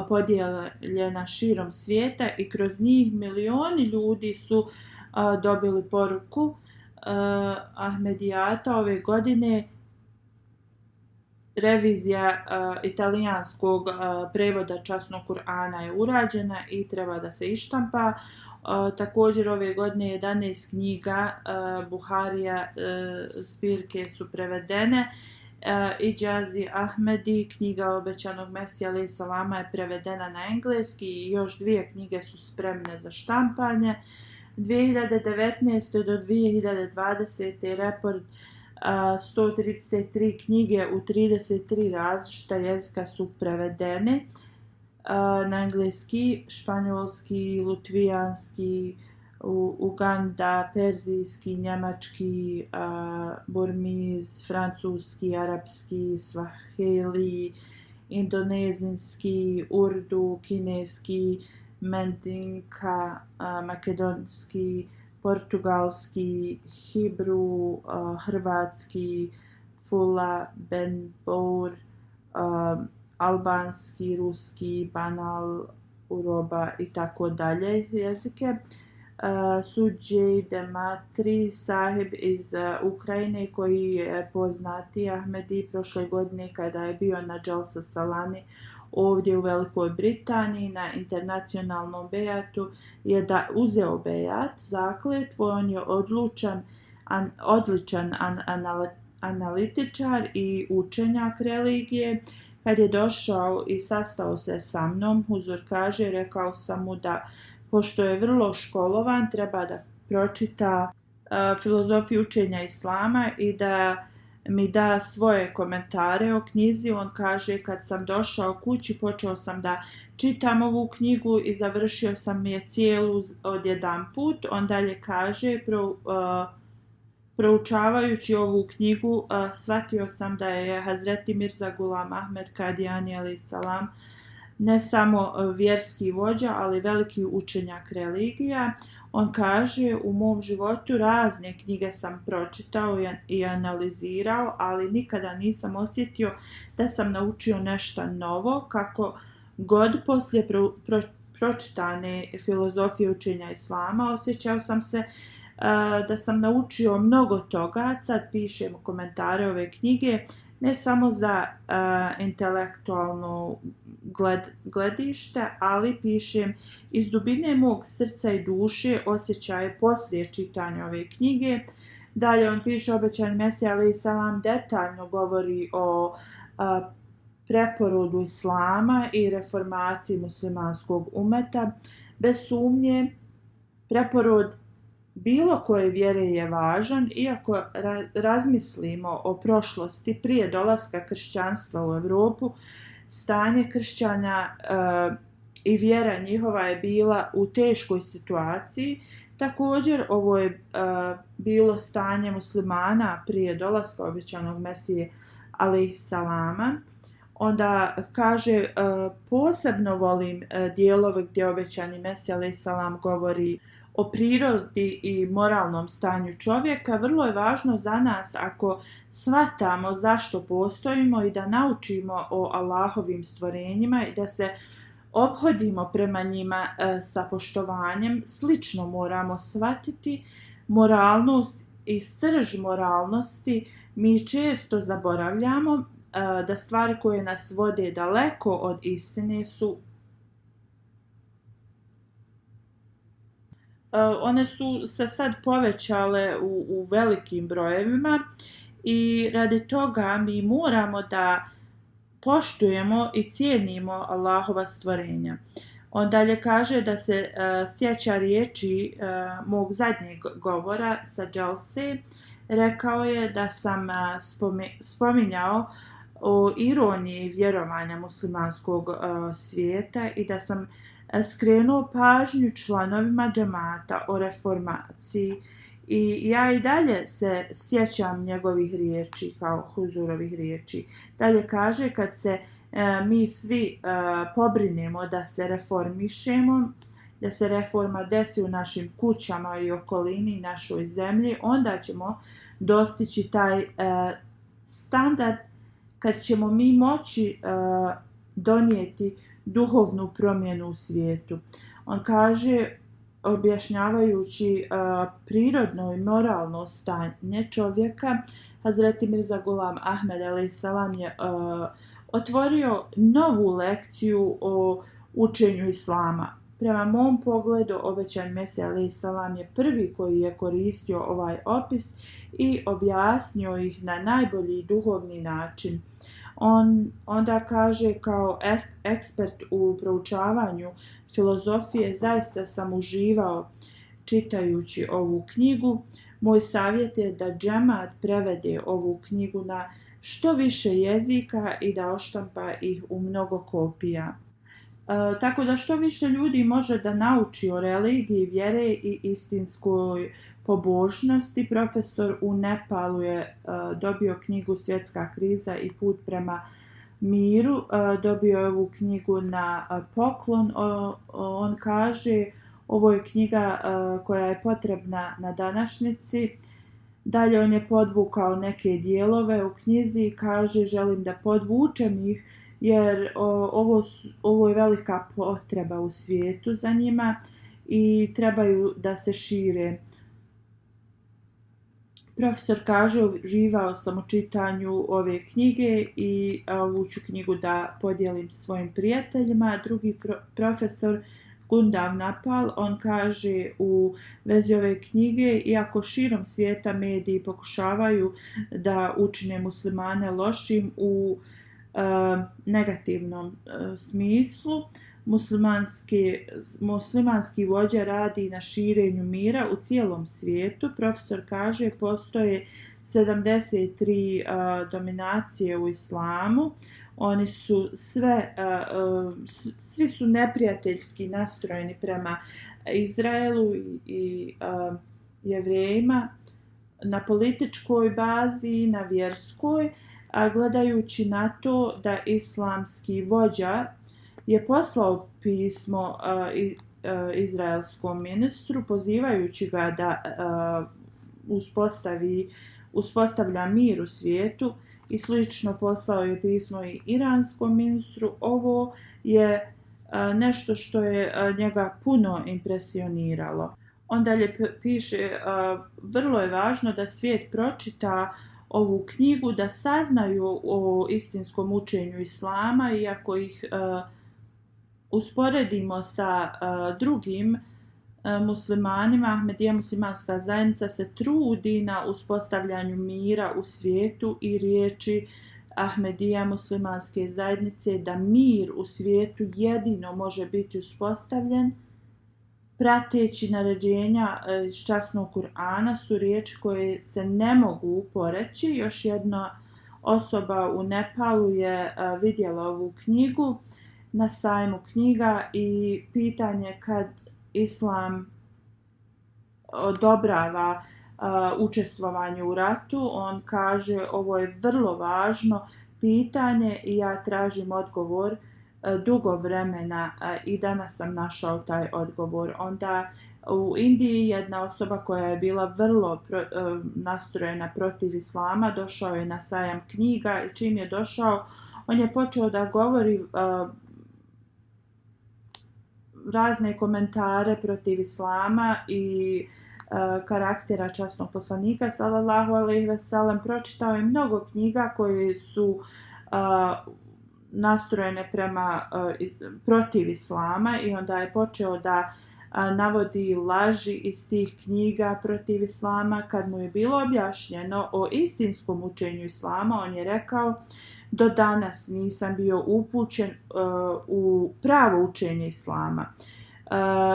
podijeljena širom svijeta i kroz njih milioni ljudi su dobili poruku Ahmedijata. Ove godine revizija italijanskog prevoda časnog Kur'ana je urađena i treba da se ištampa. Također ove godine 11 knjiga Buharija zbirke su prevedene. Iđazi Ahmedi, knjiga obećanog Mesija alaih salama, je prevedena na engleski i još 2 knjige su spremne za štampanje. 2019. do 2020. report 133 knjige u 33 različita jezika su prevedene na engleski, španjolski, lutvijanski, Uganda, perzijski, njemački, burmiz, francuski, arapski, svahili, indonezijski, urdu, kineski, mendinka, makedonski, portugalski, hibru, hrvatski, fula, benbour, albanski, ruski, banal, uroba i tako dalje jezike. Suđej Dematri Sahib iz Ukrajine, koji je poznati Ahmedi, prošle godine kada je bio na Jalsa Salani ovdje u Velikoj Britaniji na internacionalnom bejatu, je da uzeo bejat, zakletvu. On je odličan analitičar i učenjak religije. Kad je došao i sastao se sa mnom, Huzur kaže, rekao sam mu da pošto je vrlo školovan, treba da pročita filozofiju učenja islama i da mi da svoje komentare o knjizi. On kaže, kad sam došao kući, počeo sam da čitam ovu knjigu i završio sam je cijelu odjedanput. On dalje kaže, Proučavajući ovu knjigu, shvatio sam da je Hazreti Mirza Ghulam Ahmed Qadiani a.s. ne samo vjerski vođa, ali veliki učenjak religija. On kaže, u mom životu razne knjige sam pročitao i analizirao, ali nikada nisam osjetio da sam naučio nešto novo, kako god poslije pročitane filozofije učenja Islama osjećao sam se da sam naučio mnogo toga. Sad pišem komentare ove knjige, ne samo za intelektualno gledište, ali pišem iz dubine mog srca i duše osjećaje poslije čitanja ove knjige. Dalje on piše, obećani Mesija alejhi selam detaljno govori o preporodu Islama i reformaciji muslimanskog umeta. Bez sumnje, preporod bilo koje vjere je važan, iako razmislimo o prošlosti prije dolaska kršćanstva u Europu, stanje kršćana i vjera njihova je bila u teškoj situaciji. Također, ovo je bilo stanje muslimana prije dolaska obećanog Mesije alejhi selama. Onda kaže, posebno volim dijelove gdje obećani Mesija alejhi selam govori o prirodi i moralnom stanju čovjeka. Vrlo je važno za nas, ako shvatamo zašto postojimo i da naučimo o Allahovim stvorenjima i da se ophodimo prema njima sa poštovanjem. Slično moramo shvatiti moralnost i srž moralnosti. Mi često zaboravljamo da stvari koje nas vode daleko od istine su one su se sad povećale u velikim brojevima i radi toga mi moramo da poštujemo i cijenimo Allahova stvorenja. On dalje kaže da se sjeća riječi mog zadnjeg govora sa dželse. Rekao je da sam spominjao o ironiji vjerovanja muslimanskog svijeta i da sam skrenuo pažnju članovima džemata o reformaciji, i ja i dalje se sjećam njegovih riječi kao Huzurovih riječi. Dalje kaže, kad se mi svi pobrinemo da se reformišemo, da se reforma desi u našim kućama i okolini i našoj zemlji, onda ćemo dostići taj standard kad ćemo mi moći donijeti duhovnu promjenu u svijetu. On kaže, objašnjavajući prirodno i moralno stanje čovjeka, Hazreti Mirza Ghulam Ahmed a.s. je otvorio novu lekciju o učenju Islama. Prema mom pogledu, obećan Mesija a.s. je prvi koji je koristio ovaj opis i objasnio ih na najbolji duhovni način. On onda kaže, kao ekspert u proučavanju filozofije, zaista sam uživao čitajući ovu knjigu. Moj savjet je da džemat prevede ovu knjigu na što više jezika i da oštampa ih u mnogo kopija. Tako da što više ljudi može da nauči o religiji, vjere i istinskoj pobožnosti. Profesor u Nepalu je dobio knjigu Svjetska kriza i put prema miru. Dobio je ovu knjigu na poklon. On kaže, ovo je knjiga koja je potrebna na današnjici. Dalje on je podvukao neke dijelove u knjizi i kaže, želim da podvučem ih jer ovo je velika potreba u svijetu za njima i trebaju da se šire. Profesor kaže, uživao sam u čitanju ove knjige i ovu ću knjigu da podijelim svojim prijateljima. Drugi profesor, Gundam Napal, on kaže u vezi ove knjige, iako širom svijeta mediji pokušavaju da učine muslimane lošim u negativnom smislu, muslimanski vođa radi na širenju mira u cijelom svijetu. Profesor kaže, postoje 73 dominacije u islamu. Oni su svi su neprijateljski nastrojeni prema Izraelu i Jevrejima. na političkoj bazi i na vjerskoj, a gledajući na to da islamski vođa je poslao pismo izraelskom ministru pozivajući ga da uspostavlja mir u svijetu i slično poslao je pismo i iranskom ministru. Ovo je nešto što je njega puno impresioniralo. On dalje piše, vrlo je važno da svijet pročita ovu knjigu, da saznaju o istinskom učenju islama, i ako ih usporedimo sa drugim muslimanima, Ahmedija muslimanska zajednica se trudi na uspostavljanju mira u svijetu i riječi Ahmedija muslimanske zajednice da mir u svijetu jedino može biti uspostavljen prateći naređenja iz časnog Kur'ana su riječi koje se ne mogu poreći. Još jedna osoba u Nepalu je vidjela ovu knjigu na sajmu knjiga i pitanje kad Islam odobrava učestvovanje u ratu, on kaže ovo je vrlo važno pitanje i ja tražim odgovor dugo vremena i danas sam našao taj odgovor. Onda u Indiji jedna osoba koja je bila vrlo nastrojena protiv islama došao je na sajam knjiga i čim je došao on je počeo da govori razne komentare protiv islama i karaktera časnog poslanika sallallahu alejhi ve sellem. Pročitao je mnogo knjiga koje su nastrojene protiv islama i onda je počeo da navodi laži iz tih knjiga protiv islama. Kad mu je bilo objašnjeno o istinskom učenju islama, on je rekao do danas nisam bio upućen u pravo učenje islama.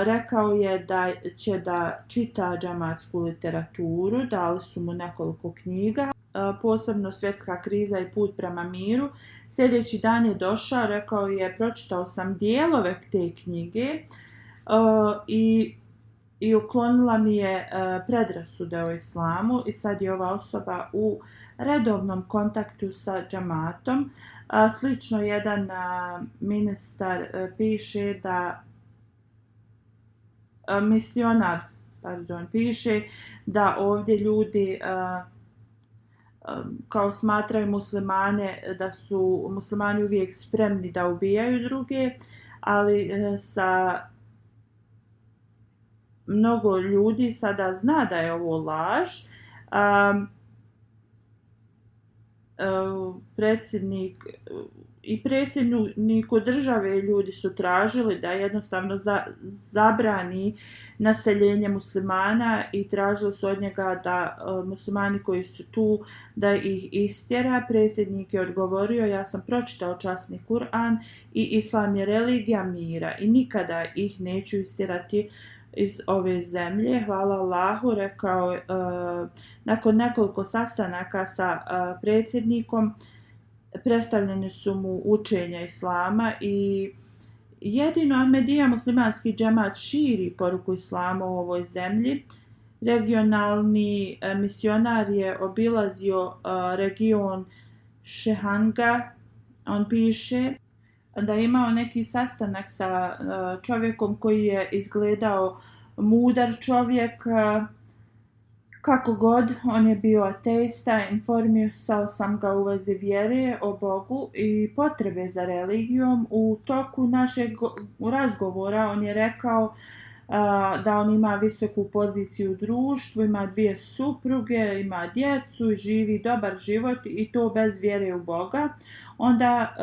Rekao je da će da čita džematsku literaturu, dali su mu nekoliko knjiga, posebno Svjetska kriza i Put prema miru. Sljedeći dan je došao, rekao je pročitao sam dijelove te knjige i uklonila mi je predrasude o islamu i sad je ova osoba u redovnom kontaktu sa džematom. Slično jedan ministar piše da piše da ovdje ljudi kao smatraju muslimane da su muslimani uvijek spremni da ubijaju druge, ali sa mnogo ljudi sada zna da je ovo laž. Predsjedniku države ljudi su tražili da jednostavno zabrani naseljenje muslimana i tražili su od njega da muslimani koji su tu da ih istjera. Predsjednik je odgovorio ja sam pročitao časni Kur'an i islam je religija mira i nikada ih neću istjerati iz ove zemlje. Hvala Allahu, rekao nakon nekoliko sastanaka sa predsjednikom predstavljeni su mu učenja islama i jedino Ahmedija muslimanski džemat širi poruku islama u ovoj zemlji. Regionalni misionar je obilazio region Šehanga. On piše da je imao neki sastanak sa čovjekom koji je izgledao mudar čovjek. Kako god, on je bio ateista, informisao sam ga u vezi vjere o Bogu i potrebe za religijom. U toku našeg razgovora on je rekao da on ima visoku poziciju u društvu, ima 2 supruge, ima djecu, živi dobar život i to bez vjere u Boga. Onda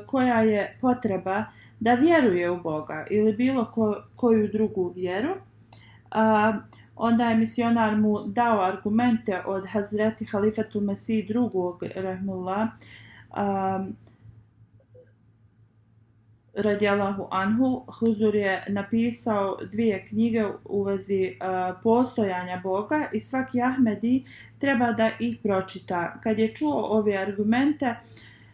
koja je potreba da vjeruje u Boga ili bilo koju drugu vjeru? Onda je misionar mu dao argumente od Hazreti Halifetul Mesih II. Rahimullah radijallahu anhu. Huzur je napisao 2 knjige u vezi postojanja Boga i svaki Ahmedi treba da ih pročita. Kad je čuo ove argumente,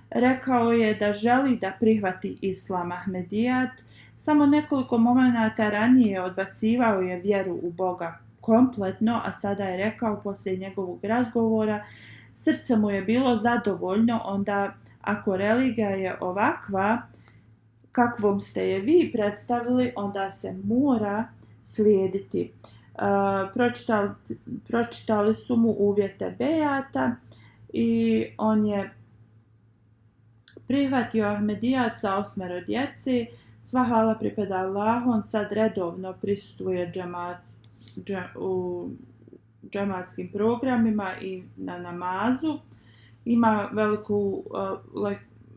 rekao je da želi da prihvati islam Ahmedijat. Samo nekoliko momenata ranije odbacivao je vjeru u Boga kompletno, a sada je rekao poslije njegovog razgovora, srce mu je bilo zadovoljno, onda ako religija je ovakva, kakvom ste je vi predstavili, onda se mora slijediti. Pročitali su mu uvjete bejata i on je prihvatio Ahmedijat sa 8 djece. Sva hvala pripada Allahu, on sad redovno prisustvuje u džematskim programima i na namazu. Ima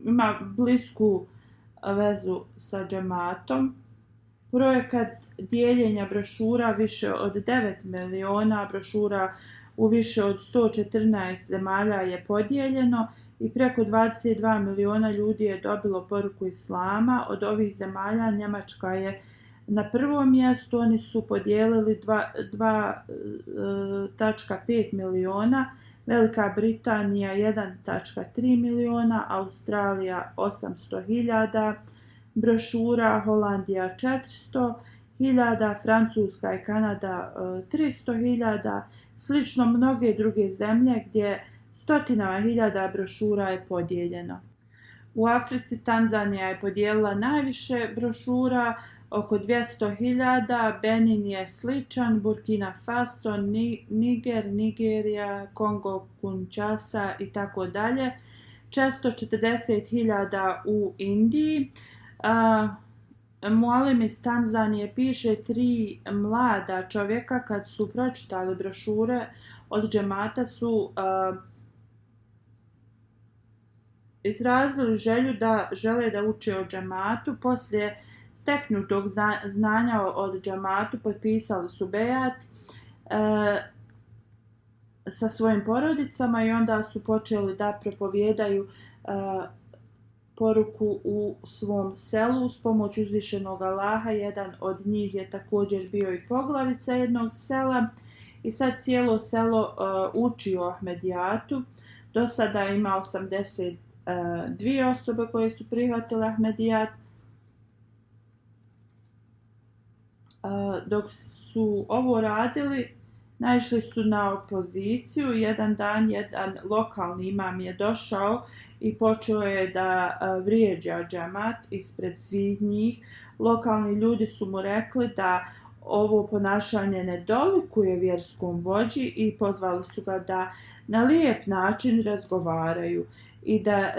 ima blisku vezu sa džematom. Projekat dijeljenja brošura, više od 9 miliona brošura u više od 114 zemalja je podijeljeno i preko 22 miliona ljudi je dobilo poruku Islama. Od ovih zemalja Njemačka je na prvom mjestu, oni su podijelili 2,5 miliona, Velika Britanija 1,3 miliona, Australija 800.000 brošura, Holandija 400.000, Francuska i Kanada 300.000, slično mnoge druge zemlje gdje stotinama hiljada brošura je podijeljeno. U Africi Tanzanija je podijelila najviše brošura, oko 200.000, Benin je sličan, Burkina Faso, Nigerija, Kongo, Kinshasa i tako dalje. 440.000 u Indiji. Mualim iz Tanzanije piše 3 mlada čovjeka kad su pročitali brošure od džemata su izrazili želju da žele da uče o džematu. Poslije steknutog znanja od džematu potpisali su bejat sa svojim porodicama i onda su počeli da propovijedaju poruku u svom selu uz pomoć uzvišenog Allaha. Jedan od njih je također bio i poglavica jednog sela i sad cijelo selo uči o Ahmedijatu. Do sada ima 82 osobe koje su prihvatile Ahmedijat. Dok su ovo radili, naišli su na opoziciju. Jedan dan jedan lokalni imam je došao i počeo je da vrijeđa džemat ispred svih njih. Lokalni ljudi su mu rekli da ovo ponašanje ne dolikuje vjerskom vođi i pozvali su ga da na lijep način razgovaraju i da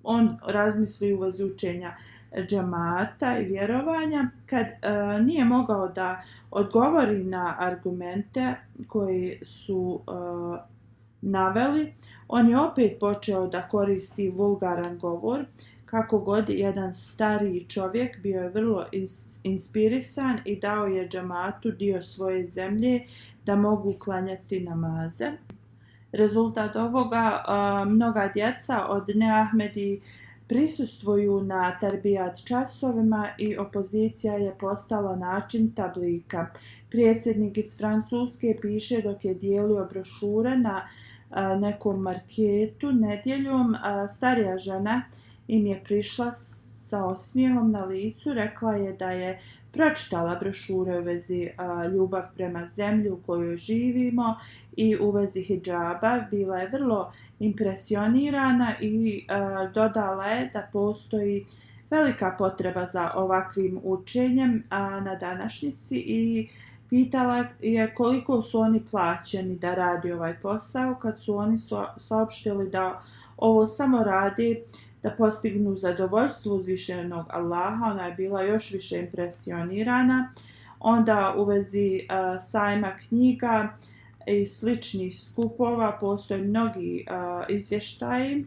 on razmisli u vezi učenja džemata i vjerovanja. Kad nije mogao da odgovori na argumente koji su naveli, on je opet počeo da koristi vulgaran govor. Kako god, jedan stariji čovjek bio je vrlo inspirisan i dao je džematu dio svoje zemlje da mogu klanjati namaze. Rezultat ovoga, mnoga djeca od neahmedi prisustvuju na tarbijat časovima i opozicija je postala način tablika. Predsjednik iz Francuske piše dok je dijelio brošure na nekom marketu nedjeljom, starija žena im je prišla sa osmijehom na licu, rekla je da je pročitala brošure u vezi ljubav prema zemlji u kojoj živimo i u vezi hidžaba. Bila je vrlo impresionirana i dodala je da postoji velika potreba za ovakvim učenjem na današnjici i pitala je koliko su oni plaćeni da radi ovaj posao. Kad su oni saopštili da ovo samo radi da postignu zadovoljstvo uzvišenog Allaha, ona je bila još više impresionirana. Onda u vezi sajma knjiga i sličnih skupova postoje mnogi izvještaji.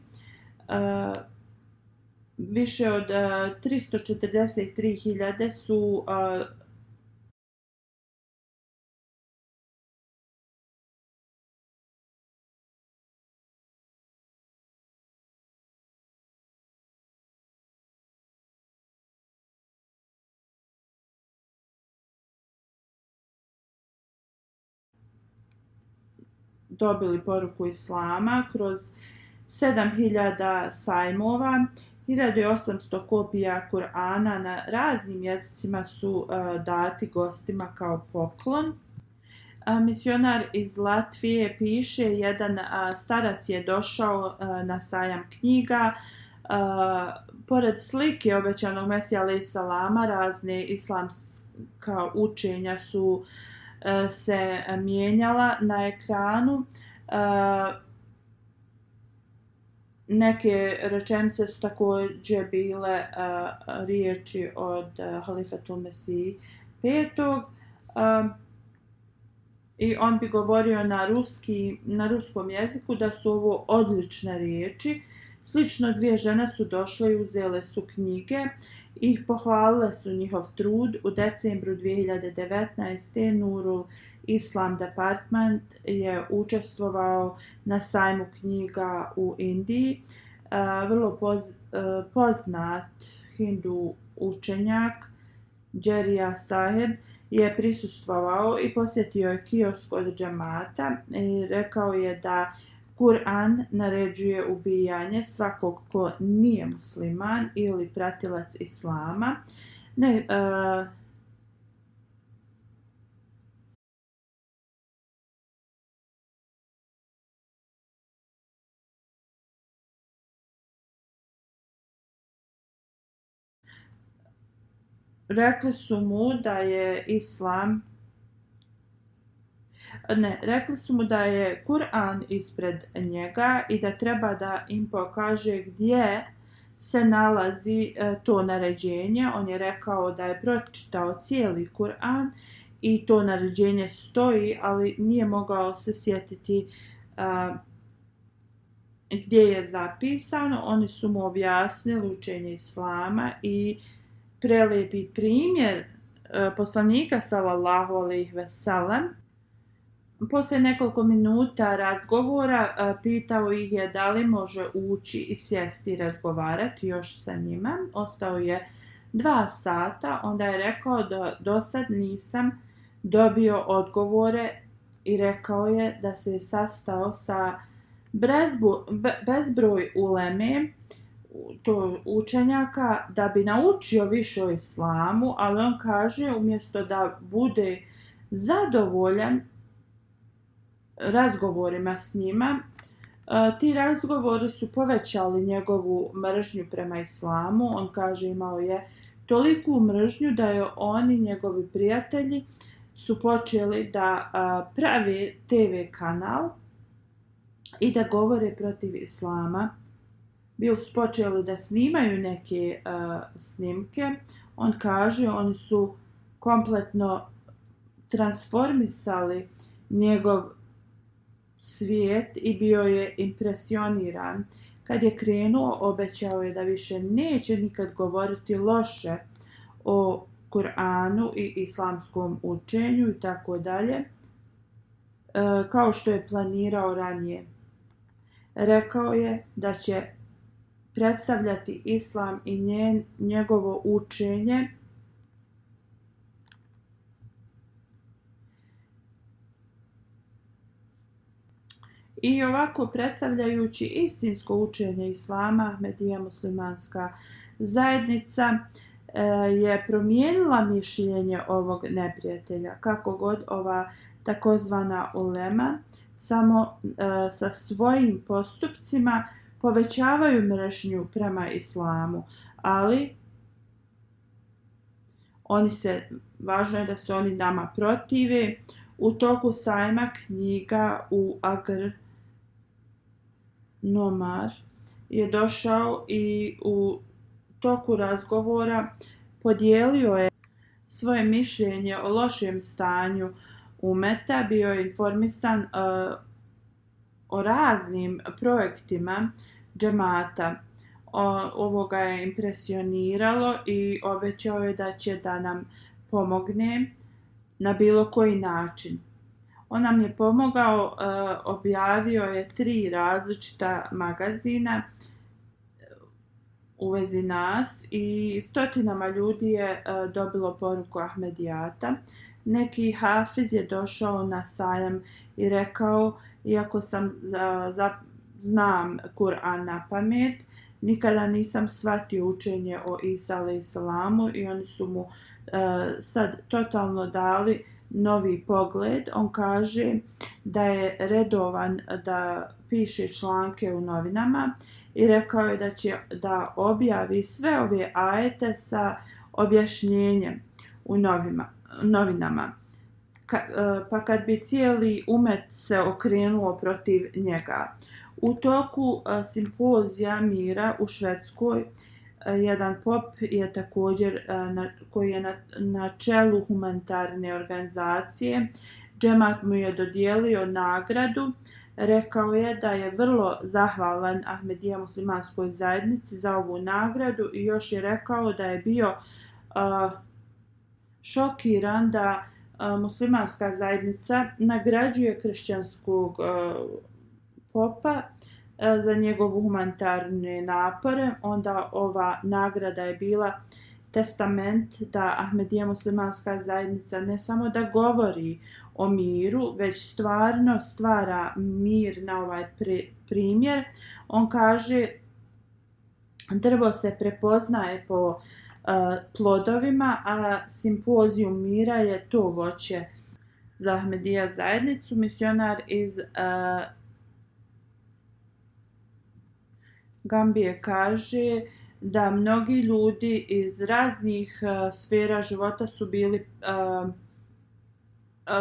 Više od 343.000 su dobili poruku Islama kroz 7.000 sajmova 1800 kopija Kur'ana na raznim jezicima su dati gostima kao poklon. Misionar iz Latvije piše, jedan starac je došao na sajam knjiga, pored slike obećanog Mesija alejhi salama, razne islamska učenja su se mijenjala na ekranu. Neke rečenice su također bile riječi od Halifetul Mesih petog, i on bi govorio na ruskom jeziku da su ovo odlične riječi. Slično dvije žene su došle i uzele su knjige i pohvalile su njihov trud. U decembru 2019. Nurul Islam Department je učestvovao na sajmu knjiga u Indiji. Vrlo poznat hindu učenjak Džerija Saheb je prisustvovao i posjetio je kiosk od džemata i rekao je da Kur'an naređuje ubijanje svakog ko nije musliman ili pratilac islama. Rekli su mu da je rekli su mu da je Kur'an ispred njega i da treba da im pokaže gdje se nalazi to naređenje. On je rekao da je pročitao cijeli Kur'an i to naređenje stoji, ali nije mogao se sjetiti gdje je zapisano. Oni su mu objasnili učenje islama i prelijepi primjer poslanika sallallahu alejhi ve sellem. Poslije nekoliko minuta razgovora pitao ih je da li može ući i sjesti i razgovarati još sa njima. Ostao je 2 sata, onda je rekao da dosad nisam dobio odgovore i rekao je da se je sastao sa bezbroj uleme, to učenjaka, da bi naučio više o islamu, ali on kaže umjesto da bude zadovoljan razgovorima s njima, ti razgovori su povećali njegovu mržnju prema islamu. On kaže imao je toliku mržnju da je on i njegovi prijatelji su počeli da prave TV kanal i da govore protiv islama. Bili su počeli da snimaju neke snimke. On kaže oni su kompletno transformisali njegov svijet i bio je impresioniran. Kad je krenuo, obećao je da više neće nikad govoriti loše o Kur'anu i islamskom učenju i tako dalje, kao što je planirao ranije. Rekao je da će predstavljati islam i njegovo učenje i ovako predstavljajući istinsko učenje islama, Ahmedija muslimanska zajednica je promijenila mišljenje ovog neprijatelja. Kako god ova takozvana ulema samo sa svojim postupcima povećavaju mržnju prema islamu, ali važno je da se oni nama protive. U toku sajma knjiga u Agr Nomar je došao i u toku razgovora podijelio je svoje mišljenje o lošem stanju umeta, bio je informisan o raznim projektima džemata. Ovo ga je impresioniralo i obećao je da će da nam pomogne na bilo koji način. On nam je pomogao, objavio je 3 različita magazina u vezi nas i stotinama ljudi je dobilo poruku Ahmedijata. Neki hafiz je došao na sajam i rekao, iako znam Kur'an na pamet, nikada nisam shvatio učenje o Isa alaihissalamu i oni su mu sad totalno dali novi pogled. On kaže da je redovan da piše članke u novinama i rekao je da će da objavi sve ove ajete sa objašnjenjem u novinama. Pa kad bi cijeli umet se okrenuo protiv njega. U toku simpozija mira u Švedskoj jedan pop je također koji je na čelu humanitarne organizacije. Džemat mu je dodijelio nagradu. Rekao je da je vrlo zahvalan Ahmedija muslimanskoj zajednici za ovu nagradu i još je rekao da je bio šokiran da muslimanska zajednica nagrađuje kršćanskog popa za njegovu humanitarne napore. Onda ova nagrada je bila testament da Ahmedija muslimanska zajednica ne samo da govori o miru, već stvarno stvara mir na ovaj primjer. On kaže, drvo se prepoznaje po plodovima, a simpozijum mira je to voće. Za Ahmedija zajednicu misionar iz Gambije kaže da mnogi ljudi iz raznih sfera života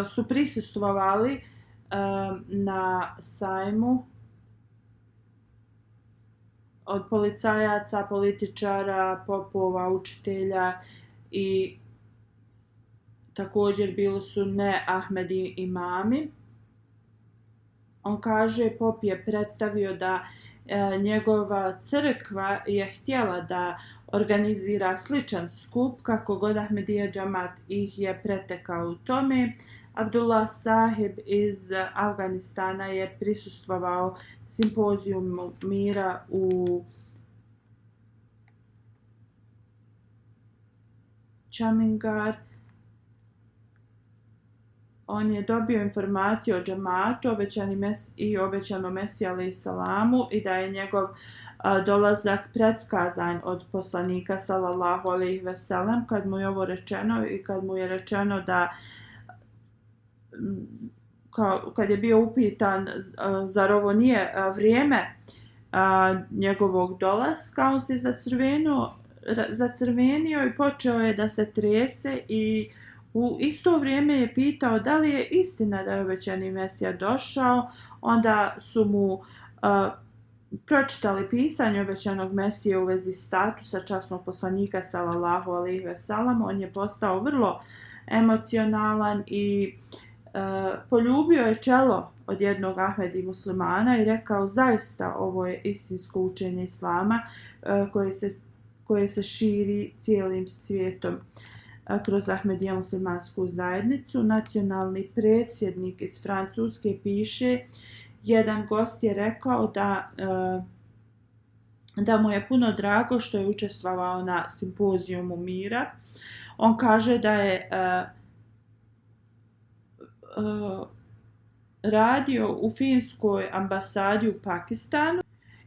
su prisustvovali na sajmu od policajaca, političara, popova, učitelja i također bili su ne Ahmedi imami. On kaže, pop je predstavio da njegova crkva je htjela da organizira sličan skup, kako god Ahmedija džemat ih je pretekao u tome. Abdullah Sahib iz Afganistana je prisustvovao simpozijumu mira u Chamingar. On je dobio informaciju o džematu i obećanom Mesiji alaihissalamu i da je njegov dolazak predskazan od poslanika sallallahu alejhi ve sellem. Kad mu je ovo rečeno i kad mu je rečeno da kad je bio upitan zar ovo nije vrijeme njegovog dolaska, on se zacrvenio i počeo je da se trese i u isto vrijeme je pitao da li je istina da je obećani Mesija došao. Onda su mu pročitali pisanje obećanog Mesije u vezi statusa časnog poslanika sallallahu alejhi ve sellem. On je postao vrlo emocionalan i poljubio je čelo od jednog Ahmedi muslimana i rekao, zaista ovo je istinsko učenje islama koje se širi cijelim svijetom kroz Ahmedija muslimansku zajednicu. Nacionalni predsjednik iz Francuske piše, jedan gost je rekao da mu je puno drago što je učestvovao na simpozijumu mira. On kaže da je radio u finskoj ambasadi u Pakistanu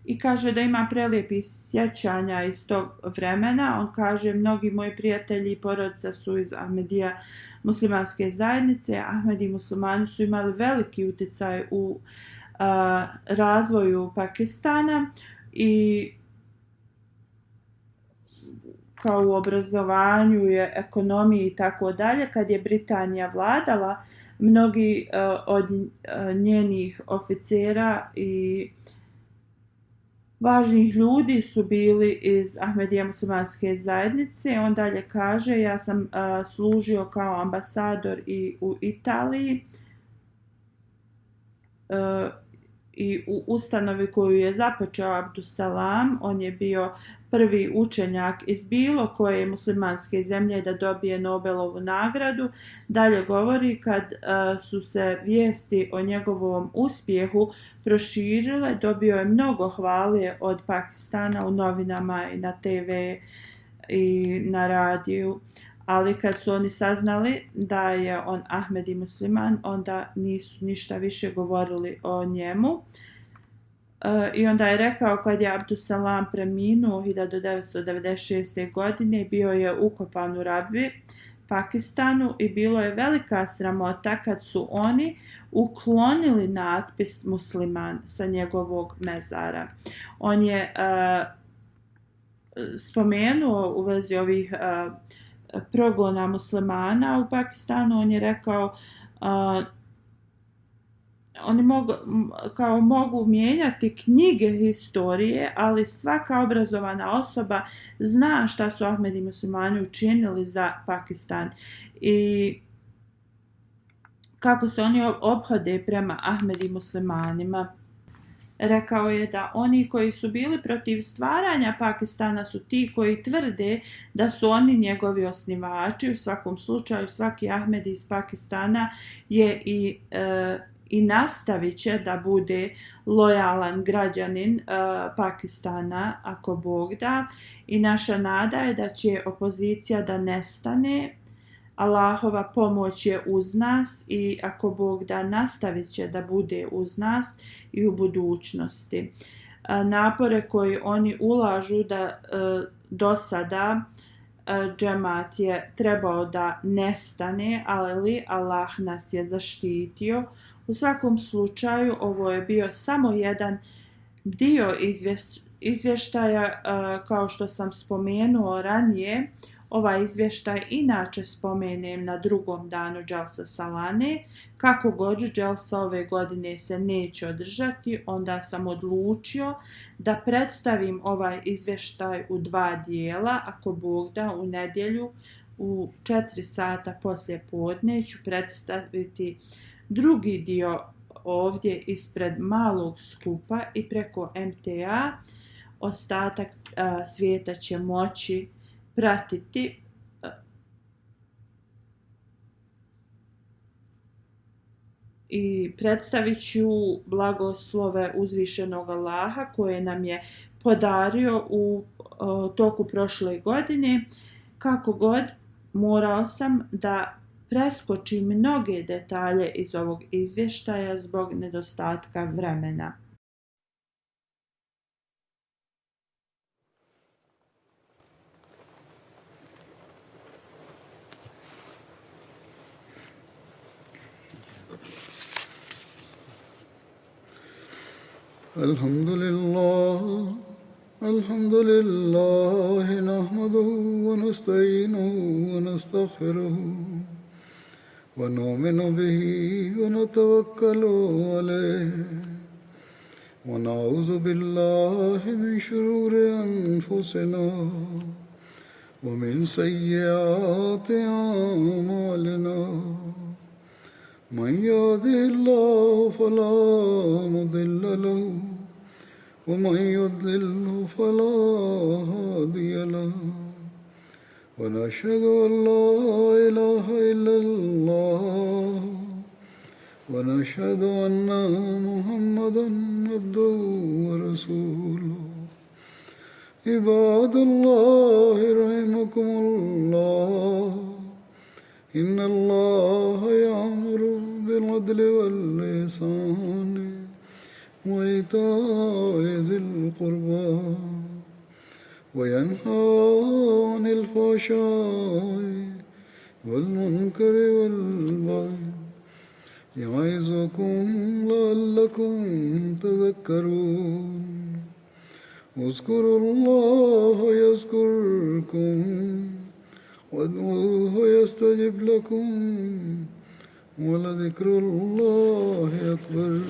i kaže da ima prelijepih sjećanja iz tog vremena. On kaže, mnogi moji prijatelji i porodica su iz Ahmedija muslimanske zajednice. Ahmedi muslimani su imali veliki utjecaj u razvoju Pakistana i kao u obrazovanju, ekonomiji i tako dalje. Kad je Britanija vladala, mnogi od njenih oficera i važnih ljudi su bili iz Ahmedija muslimanske zajednice. On dalje kaže, ja sam služio kao ambasador i u Italiji i u ustanovi koju je započeo Abdusalam. On je bio prvi učenjak iz bilo koje muslimanske zemlje da dobije Nobelovu nagradu. Dalje govori, kad su se vijesti o njegovom uspjehu proširile, dobio je mnogo hvale od Pakistana u novinama i na TV i na radiju. Ali kad su oni saznali da je on Ahmedi musliman, onda nisu ništa više govorili o njemu. I onda je rekao kad je Abdusalam preminuo 1996. godine, bio je ukopan u Rabvi, Pakistanu, i bilo je velika sramota kad su oni uklonili natpis Musliman sa njegovog mezara. On je spomenuo u vezi ovih progona muslimana u Pakistanu, on je rekao oni mogu mijenjati knjige historije, ali svaka obrazovana osoba zna šta su Ahmedi muslimani učinili za Pakistan i kako se oni ophode prema Ahmedi muslimanima. Rekao je da oni koji su bili protiv stvaranja Pakistana su ti koji tvrde da su oni njegovi osnivači. U svakom slučaju svaki Ahmedi iz Pakistana je i nastavit će da bude lojalan građanin Pakistana ako Bog da, i naša nada je da će opozicija da nestane. Allahova pomoć je uz nas i ako Bog da nastavit će da bude uz nas i u budućnosti. Napore koje oni ulažu da do sada džemat je trebao da nestane, ali Allah nas je zaštitio. U svakom slučaju ovo je bio samo jedan dio izvještaja, kao što sam spomenuo ranije. Ovaj izvještaj inače spomenem na drugom danu Dželsa Salane. Kako god Dželsa ove godine se neće održati, onda sam odlučio da predstavim ovaj izvještaj u 2 dijela. Ako Bog da, u nedjelju u 4 sata poslije podne ću predstaviti drugi dio ovdje ispred malog skupa i preko MTA. Ostatak svijeta će moći pratiti i predstavit ću blagoslove uzvišenog Allaha koje nam je podario u toku prošle godine. Kako god, morao sam da preskočim mnoge detalje iz ovog izvještaja zbog nedostatka vremena. Alhamdulillah, nahmaduhu wa nasta'inuhu wa nastaghfiruhu wa nu'minu bihi wa natawakkalu alayhi wa na'udhu billahi min shururi anfusina wa min sayyiati a'malina. من يهده الله فلا مضل له ومن يضلل فلا هادي له ونشهد أن لا إله إلا الله ونشهد أن محمدا عبده ورسوله. عباد الله رحمكم الله إن الله يأمر بالعدل والإحسان وإيتاء ذي القربى وينهى عن الفحشاء والمنكر والبغي يعظكم لعلكم تذكرون. اذكروا الله يذكركم وادعوه يستجب لكم ولذكر الله أكبر.